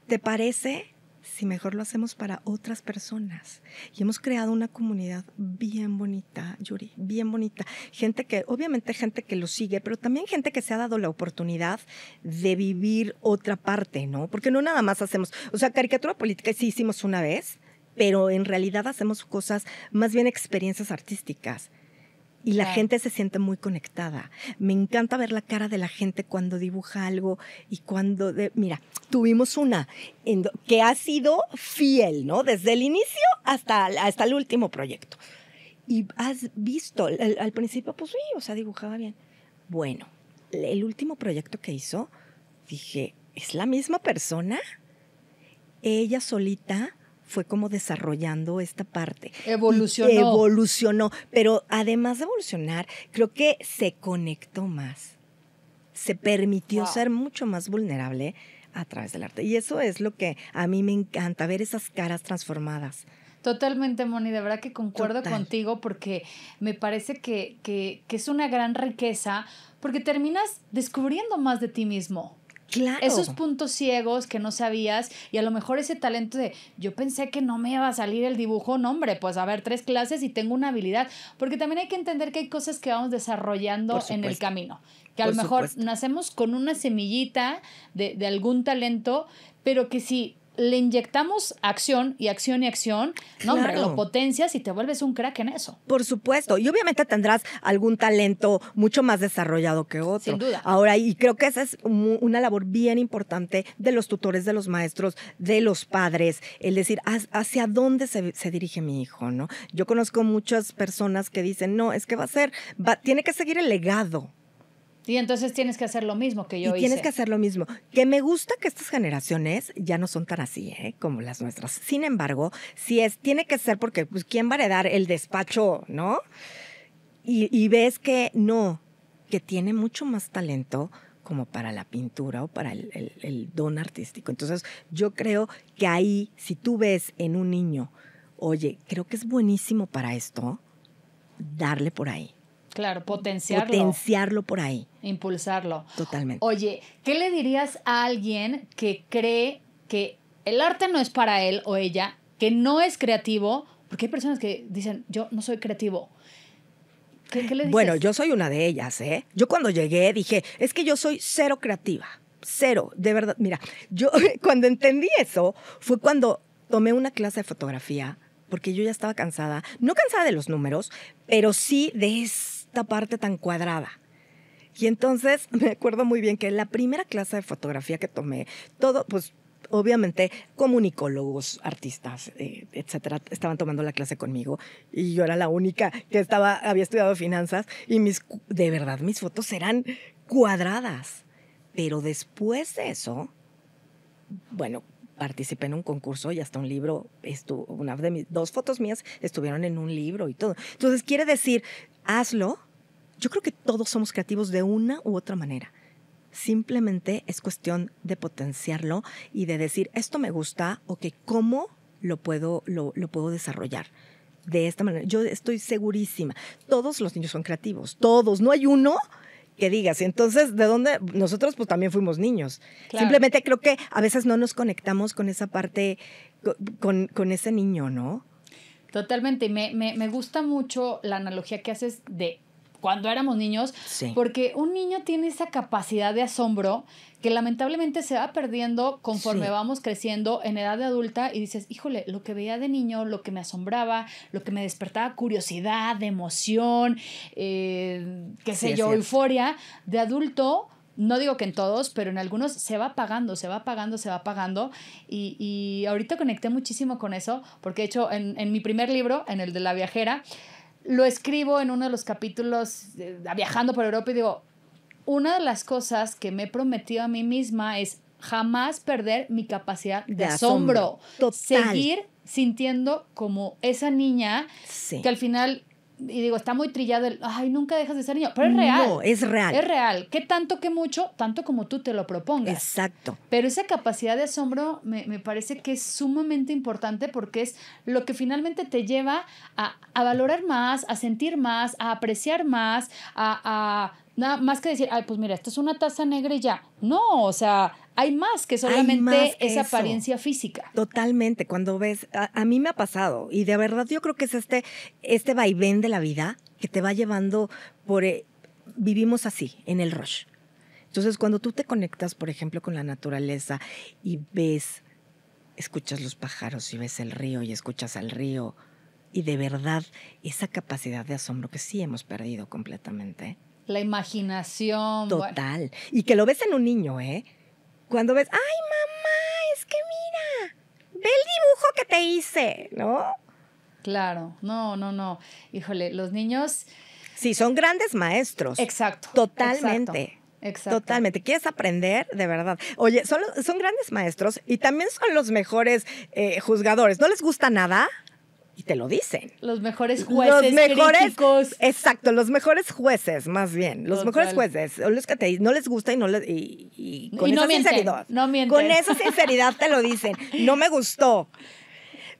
Speaker 1: ¿te parece si mejor lo hacemos para otras personas? Y hemos creado una comunidad bien bonita, Yuri, bien bonita. Obviamente gente que lo sigue, pero también gente que se ha dado la oportunidad de vivir otra parte, ¿no? Porque no nada más hacemos, o sea, caricatura política sí hicimos una vez, pero en realidad hacemos cosas, más bien experiencias artísticas. Y la gente se siente muy conectada. Me encanta ver la cara de la gente cuando dibuja algo y cuando... mira, tuvimos una que ha sido fiel, ¿no? Desde el inicio hasta el último proyecto. Y has visto, al principio, pues sí, o sea, dibujaba bien. Bueno, el último proyecto que hizo, dije, ¿es la misma persona? Ella solita fue como desarrollando esta parte. Evolucionó, pero además de evolucionar, creo que se conectó más. Se permitió ser mucho más vulnerable a través del arte. Y eso es lo que a mí me encanta, ver esas caras transformadas.
Speaker 2: Totalmente, Moni, de verdad que concuerdo contigo porque me parece que es una gran riqueza porque terminas descubriendo más de ti mismo.
Speaker 1: Claro.
Speaker 2: Esos puntos ciegos que no sabías y a lo mejor ese talento de yo pensé que no me iba a salir el dibujo, no hombre, pues a ver 3 clases y tengo una habilidad, porque también hay que entender que hay cosas que vamos desarrollando en el camino, que a lo mejor nacemos con una semillita de algún talento, pero que si le inyectamos acción y acción y acción, no, hombre, lo potencias y te vuelves un crack en eso.
Speaker 1: Por supuesto, y obviamente tendrás algún talento mucho más desarrollado que otro.
Speaker 2: Sin duda.
Speaker 1: Ahora, y creo que esa es una labor bien importante de los tutores, de los maestros, de los padres, el decir, ¿hacia dónde se dirige mi hijo? ¿No? Yo conozco muchas personas que dicen, no, es que tiene que seguir el legado.
Speaker 2: Y entonces tienes que hacer lo mismo que yo hice.
Speaker 1: Y tienes que hacer lo mismo. Que me gusta que estas generaciones ya no son tan así, como las nuestras. Sin embargo, tiene que ser porque, pues, ¿quién va a heredar el despacho, no? Y ves que no, que tiene mucho más talento como para la pintura o para el don artístico. Entonces, yo creo que ahí, si tú ves en un niño, oye, creo que es buenísimo para esto, darle por ahí.
Speaker 2: Claro, potenciarlo.
Speaker 1: Potenciarlo por ahí.
Speaker 2: Impulsarlo.
Speaker 1: Totalmente.
Speaker 2: Oye, ¿qué le dirías a alguien que cree que el arte no es para él o ella, que no es creativo? Porque hay personas que dicen, yo no soy creativo. ¿Qué le dices?
Speaker 1: Bueno, yo soy una de ellas, ¿eh? Yo cuando llegué dije, es que yo soy cero creativa. Cero, de verdad. Mira, yo cuando entendí eso fue cuando tomé una clase de fotografía, porque yo ya estaba cansada, no cansada de los números, pero sí de esta parte tan cuadrada. Y entonces me acuerdo muy bien que la primera clase de fotografía que tomé, todo, pues obviamente comunicólogos, artistas, etcétera, estaban tomando la clase conmigo y yo era la única que había estudiado finanzas y de verdad mis fotos eran cuadradas. Pero después de eso, bueno, participé en un concurso y hasta un libro, una de mis 2 fotos mías estuvieron en un libro y todo. Entonces quiere decir, hazlo. Yo creo que todos somos creativos de una u otra manera. Simplemente es cuestión de potenciarlo y de decir, esto me gusta, ok, ¿cómo lo puedo desarrollar? De esta manera. Yo estoy segurísima. Todos los niños son creativos. Todos. No hay uno que digas. Entonces, ¿de dónde? Nosotros pues también fuimos niños. Claro. Simplemente creo que a veces no nos conectamos con esa parte, con ese niño, ¿no?
Speaker 2: Totalmente. Me gusta mucho la analogía que haces de cuando éramos niños,
Speaker 1: Sí.
Speaker 2: porque un niño tiene esa capacidad de asombro que lamentablemente se va perdiendo conforme
Speaker 1: Sí.
Speaker 2: vamos creciendo en edad de adulta y dices, híjole, lo que veía de niño, lo que me asombraba, lo que me despertaba curiosidad, emoción, qué
Speaker 1: Sí,
Speaker 2: sé
Speaker 1: es
Speaker 2: yo,
Speaker 1: cierto.
Speaker 2: euforia, de adulto, no digo que en todos, pero en algunos se va apagando, se va apagando, se va apagando. Y ahorita conecté muchísimo con eso, porque de hecho en mi primer libro, en el de La Viajera, lo escribo en uno de los capítulos viajando por Europa y digo, una de las cosas que me he prometido a mí misma es jamás perder mi capacidad de asombro.
Speaker 1: Total.
Speaker 2: Seguir sintiendo como esa niña
Speaker 1: Sí.
Speaker 2: que al final, y digo, está muy trillado el, ay, nunca dejas de ser niño, pero es real.
Speaker 1: No, es real.
Speaker 2: Es real. ¿Qué tanto, qué mucho? Tanto como tú te lo propongas.
Speaker 1: Exacto.
Speaker 2: Pero esa capacidad de asombro me parece que es sumamente importante porque es lo que finalmente te lleva a valorar más, a sentir más, a apreciar más, nada más que decir, ay, pues mira, esto es una taza negra y ya. No, o sea, hay más que solamente
Speaker 1: más que
Speaker 2: esa
Speaker 1: eso.
Speaker 2: apariencia física.
Speaker 1: Totalmente, cuando ves, a mí me ha pasado y de verdad yo creo que es este vaivén de la vida que te va llevando por, vivimos así, en el rush. Entonces cuando tú te conectas, por ejemplo, con la naturaleza y ves, escuchas los pájaros y ves el río y escuchas al río y de verdad esa capacidad de asombro que sí hemos perdido completamente.
Speaker 2: La imaginación.
Speaker 1: Total.
Speaker 2: Bueno.
Speaker 1: Y que lo ves en un niño, ¿eh? Cuando ves, ay, mamá, es que mira, ve el dibujo que te hice, ¿no?
Speaker 2: Claro, no. Híjole, los niños...
Speaker 1: Sí, son grandes maestros.
Speaker 2: Exacto.
Speaker 1: Totalmente.
Speaker 2: Exacto.
Speaker 1: Totalmente. ¿Quieres aprender? De verdad. Oye, son grandes maestros y también son los mejores juzgadores. ¿No les gusta nada? Y te lo dicen.
Speaker 2: Los mejores jueces, críticos.
Speaker 1: Exacto, los mejores jueces, más bien. Los
Speaker 2: Total.
Speaker 1: mejores jueces. Los que no les gusta y con esa sinceridad.
Speaker 2: No mienten.
Speaker 1: Con esa sinceridad te lo dicen. No me gustó.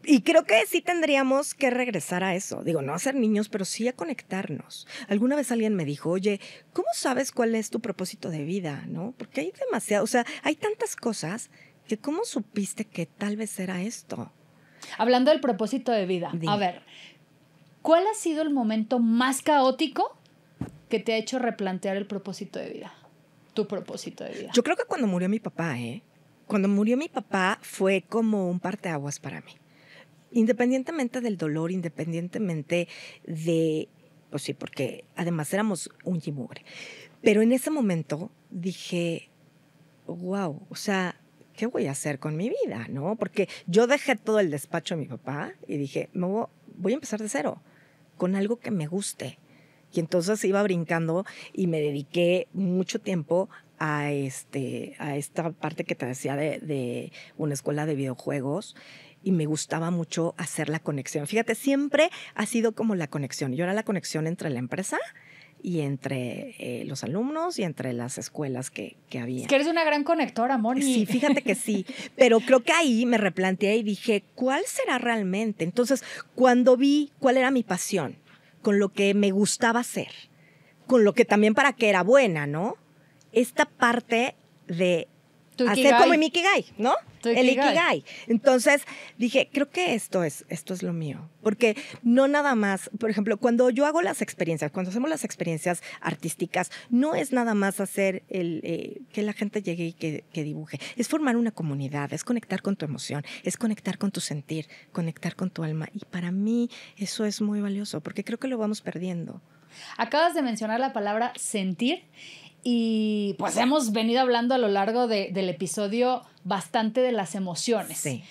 Speaker 1: Y creo que sí tendríamos que regresar a eso. Digo, no a ser niños, pero sí a conectarnos. Alguna vez alguien me dijo, oye, ¿cómo sabes cuál es tu propósito de vida? ¿No? Porque hay demasiado, o sea, hay tantas cosas que ¿cómo supiste que tal vez era esto?
Speaker 2: Hablando del propósito de vida,
Speaker 1: Dime.
Speaker 2: A ver, ¿cuál ha sido el momento más caótico que te ha hecho replantear el propósito de vida? Tu propósito de vida.
Speaker 1: Yo creo que cuando murió mi papá, cuando murió mi papá fue como un parteaguas para mí. Independientemente del dolor, independientemente de, pues sí, porque además éramos un y mugre. Pero en ese momento dije, wow, o sea, ¿qué voy a hacer con mi vida? ¿No? Porque yo dejé todo el despacho de mi papá y dije, voy a empezar de cero, con algo que me guste. Y entonces iba brincando y me dediqué mucho tiempo a esta parte que te decía de una escuela de videojuegos. Y me gustaba mucho hacer la conexión. Fíjate, siempre ha sido como la conexión. Yo era la conexión entre la empresa y entre los alumnos y entre las escuelas que había.
Speaker 2: Es que eres una gran conectora, Moni.
Speaker 1: Sí, fíjate que sí. Pero creo que ahí me replanteé y dije, ¿cuál será realmente? Entonces, cuando vi cuál era mi pasión, con lo que me gustaba hacer, con lo que también para qué era buena, ¿no? Esta parte de hacer como mi Ikigai, ¿no? El Ikigai. Entonces dije, creo que esto es lo mío. Porque no nada más, por ejemplo, cuando yo hago las experiencias, cuando hacemos las experiencias artísticas, no es nada más hacer que la gente llegue y que dibuje. Es formar una comunidad, es conectar con tu emoción, es conectar con tu sentir, conectar con tu alma. Y para mí eso es muy valioso, porque creo que lo vamos perdiendo.
Speaker 2: Acabas de mencionar la palabra sentir. Y pues hemos venido hablando a lo largo del episodio bastante de las emociones.
Speaker 1: Sí.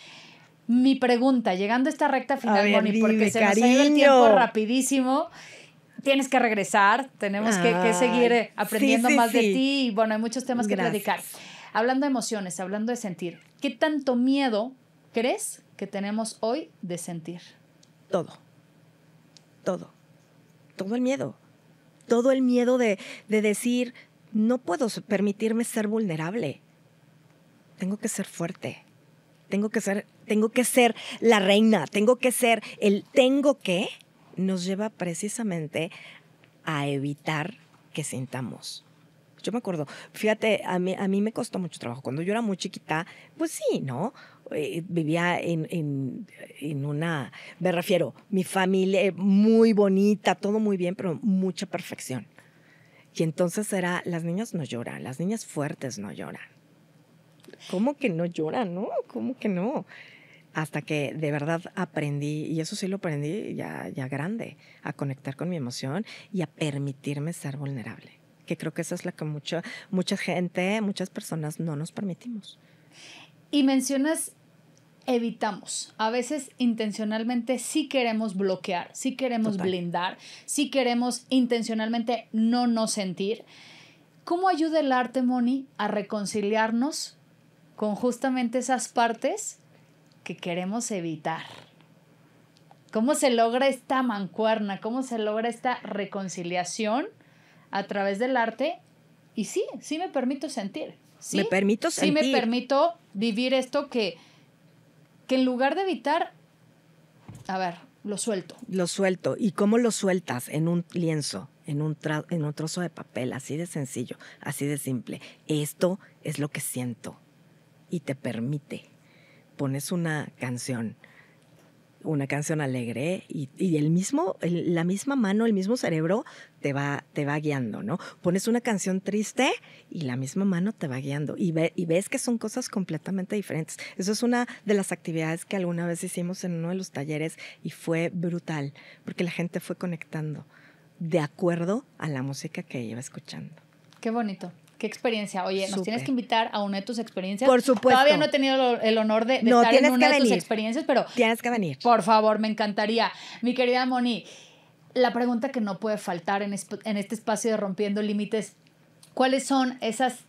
Speaker 2: Mi pregunta, llegando a esta recta final, Moni, porque se
Speaker 1: cariño.
Speaker 2: nos ha ido el tiempo rapidísimo, tienes que regresar, tenemos que seguir aprendiendo más de ti y bueno, hay muchos temas que platicar. Hablando de emociones, hablando de sentir, ¿qué tanto miedo crees que tenemos hoy de sentir?
Speaker 1: Todo el miedo. Todo el miedo de decir, no puedo permitirme ser vulnerable. Tengo que ser fuerte. Tengo que ser la reina. Tengo que ser tengo que nos lleva precisamente a evitar que sintamos. Yo me acuerdo, fíjate, a mí me costó mucho trabajo. Cuando yo era muy chiquita, pues sí, ¿no? Vivía en una, me refiero, mi familia muy bonita, todo muy bien, pero mucha perfección. Y entonces las niñas no lloran, las niñas fuertes no lloran. ¿Cómo que no lloran, no? ¿Cómo que no? Hasta que de verdad aprendí, y eso sí lo aprendí ya grande, a conectar con mi emoción y a permitirme ser vulnerable. Que creo que eso es lo que mucha gente, muchas personas no nos permitimos.
Speaker 2: Y mencionas, evitamos. A veces intencionalmente sí queremos bloquear, sí queremos blindar, sí queremos intencionalmente no sentir. ¿Cómo ayuda el arte, Moni, a reconciliarnos con justamente esas partes que queremos evitar? ¿Cómo se logra esta mancuerna? ¿Cómo se logra esta reconciliación a través del arte? Y sí me permito sentir. ¿Sí?
Speaker 1: Me permito sentir.
Speaker 2: Sí me permito vivir esto que en lugar de evitar, a ver, lo suelto.
Speaker 1: Lo suelto. ¿Y cómo lo sueltas? En un lienzo, en un trozo de papel, así de sencillo, así de simple. Esto es lo que siento. Y te permite. Pones una canción alegre y la misma mano, el mismo cerebro te va guiando, ¿no? Pones una canción triste y la misma mano te va guiando y ves que son cosas completamente diferentes. Eso es una de las actividades que alguna vez hicimos en uno de los talleres y fue brutal porque la gente fue conectando de acuerdo a la música que iba escuchando.
Speaker 2: Qué bonito. Qué experiencia. Oye, nos tienes que invitar a una de tus experiencias.
Speaker 1: Por supuesto.
Speaker 2: Todavía no he tenido el honor de estar en una de tus experiencias, pero
Speaker 1: tienes que venir.
Speaker 2: Por favor, me encantaría. Mi querida Moni, la pregunta que no puede faltar en este espacio de Rompiendo Límites, ¿cuáles son esas,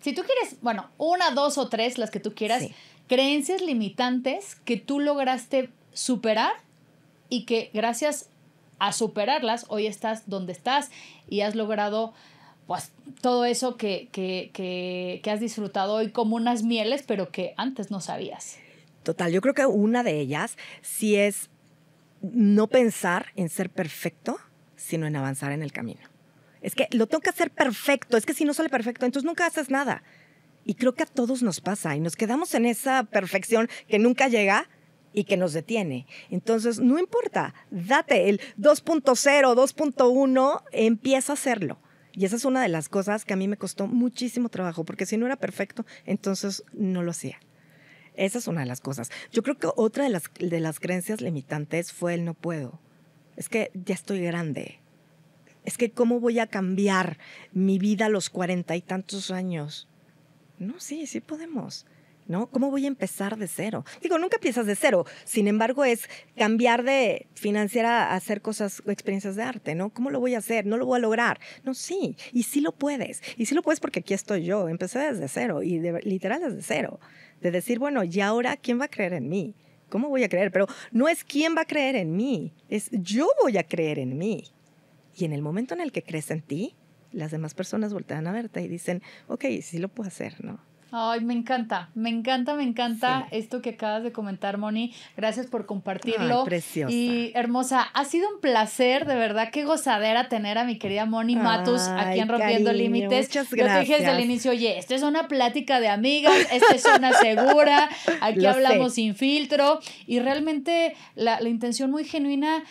Speaker 2: si tú quieres, bueno, 1, 2 o 3, las que tú quieras, creencias limitantes que tú lograste superar y que gracias a superarlas hoy estás donde estás y has logrado pues todo eso que has disfrutado hoy como unas mieles, pero que antes no sabías?
Speaker 1: Total, yo creo que una de ellas sí es no pensar en ser perfecto, sino en avanzar en el camino. Es que lo tengo que hacer perfecto, es que si no sale perfecto, entonces nunca haces nada. Y creo que a todos nos pasa y nos quedamos en esa perfección que nunca llega y que nos detiene. Entonces, no importa, date el 2.0, 2.1, empieza a hacerlo. Y esa es una de las cosas que a mí me costó muchísimo trabajo, porque si no era perfecto, entonces no lo hacía. Esa es una de las cosas. Yo creo que otra de las creencias limitantes fue el no puedo. Es que ya estoy grande. Es que ¿cómo voy a cambiar mi vida a los 40 y tantos años? No, sí podemos. ¿No? ¿Cómo voy a empezar de cero? Digo, nunca empiezas de cero. Sin embargo, es cambiar de financiera a hacer experiencias de arte, ¿no? ¿Cómo lo voy a hacer? No lo voy a lograr. No, sí. Y sí lo puedes. Y sí lo puedes porque aquí estoy yo. Empecé desde cero y literal desde cero. De decir, bueno, ¿y ahora quién va a creer en mí? ¿Cómo voy a creer? Pero no es quién va a creer en mí. Es yo voy a creer en mí. Y en el momento en el que crees en ti, las demás personas voltean a verte y dicen, ok, sí lo puedo hacer, ¿no?
Speaker 2: Ay, me encanta esto que acabas de comentar, Moni. Gracias por compartirlo.
Speaker 1: Ay, preciosa.
Speaker 2: Y hermosa, ha sido un placer, de verdad, qué gozadera tener a mi querida Moni Matus aquí en Rompiendo Límites.
Speaker 1: Muchas gracias.
Speaker 2: Yo te dije desde el inicio, oye, esta es una plática de amigas, esta es zona segura, aquí hablamos sin filtro. Y realmente la intención muy genuina,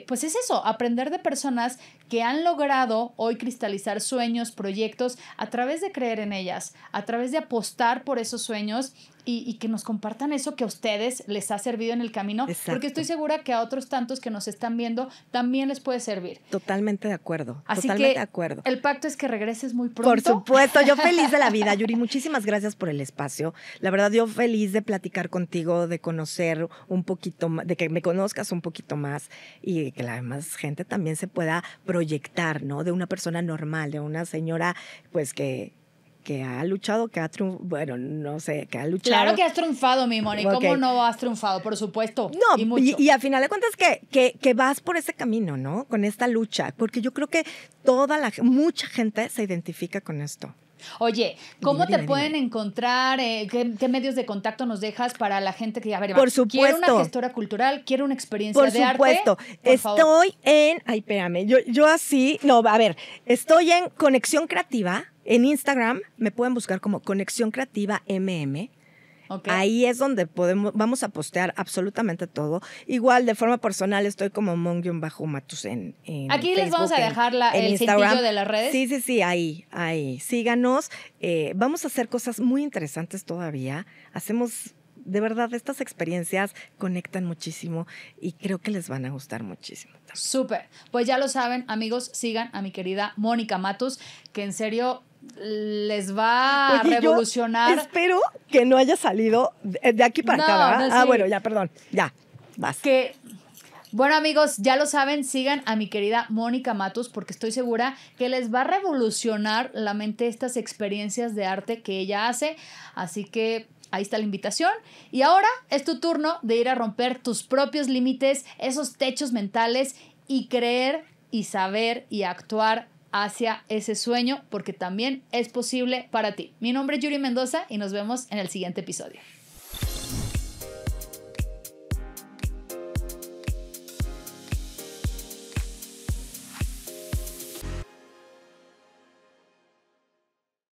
Speaker 2: pues es eso, aprender de personas que han logrado hoy cristalizar sueños, proyectos, a través de creer en ellas, a través de apostar por esos sueños y que nos compartan eso que a ustedes les ha servido en el camino.
Speaker 1: Exacto.
Speaker 2: Porque estoy segura que a otros tantos que nos están viendo también les puede servir.
Speaker 1: Totalmente de acuerdo.
Speaker 2: Así
Speaker 1: totalmente
Speaker 2: que
Speaker 1: de acuerdo.
Speaker 2: El pacto es que regreses muy pronto.
Speaker 1: Por supuesto, yo feliz de la vida, Yuri. Muchísimas gracias por el espacio. La verdad, yo feliz de platicar contigo, de conocer un poquito más, de que me conozcas un poquito más y que la demás gente también se pueda proyectar, ¿no? De una persona normal, de una señora, pues que ha luchado, que ha triunfado, bueno, no sé, que ha luchado.
Speaker 2: Claro que has triunfado, mi Moni. Okay. ¿Cómo no has triunfado? Por supuesto.
Speaker 1: No,
Speaker 2: y mucho.
Speaker 1: Y al final de cuentas que vas por ese camino, ¿no? Con esta lucha, porque yo creo que mucha gente se identifica con esto.
Speaker 2: Oye, ¿cómo te pueden encontrar? ¿Qué medios de contacto nos dejas para la gente que, a ver,
Speaker 1: por supuesto,
Speaker 2: quiero una gestora cultural, quiero una experiencia de arte?
Speaker 1: Por supuesto, estoy en, ay, espérame, yo así, no, a ver, estoy en Conexión Creativa, En Instagram me pueden buscar como Conexión Creativa MM.
Speaker 2: Ok.
Speaker 1: Ahí es donde vamos a postear absolutamente todo. Igual, de forma personal, estoy como Mon-Matus en
Speaker 2: Aquí
Speaker 1: Facebook,
Speaker 2: les vamos a dejar
Speaker 1: en
Speaker 2: el
Speaker 1: Instagram.
Speaker 2: cintillo de las redes.
Speaker 1: Sí, ahí. Síganos. Vamos a hacer cosas muy interesantes todavía. Hacemos, de verdad, estas experiencias conectan muchísimo y creo que les van a gustar muchísimo.
Speaker 2: Súper. Pues ya lo saben, amigos, sigan a mi querida Mónica Matus, que en serio les va a revolucionar.
Speaker 1: Yo espero que no haya salido de aquí para acá, ¿verdad?
Speaker 2: No, sí.
Speaker 1: Bueno, ya, perdón. Ya, vas.
Speaker 2: Bueno, amigos, ya lo saben, sigan a mi querida Mónica Matus porque estoy segura que les va a revolucionar la mente estas experiencias de arte que ella hace. Así que ahí está la invitación. Y ahora es tu turno de ir a romper tus propios límites, esos techos mentales y creer y saber y actuar hacia ese sueño porque también es posible para ti. Mi nombre es Yuri Mendoza y nos vemos en el siguiente episodio.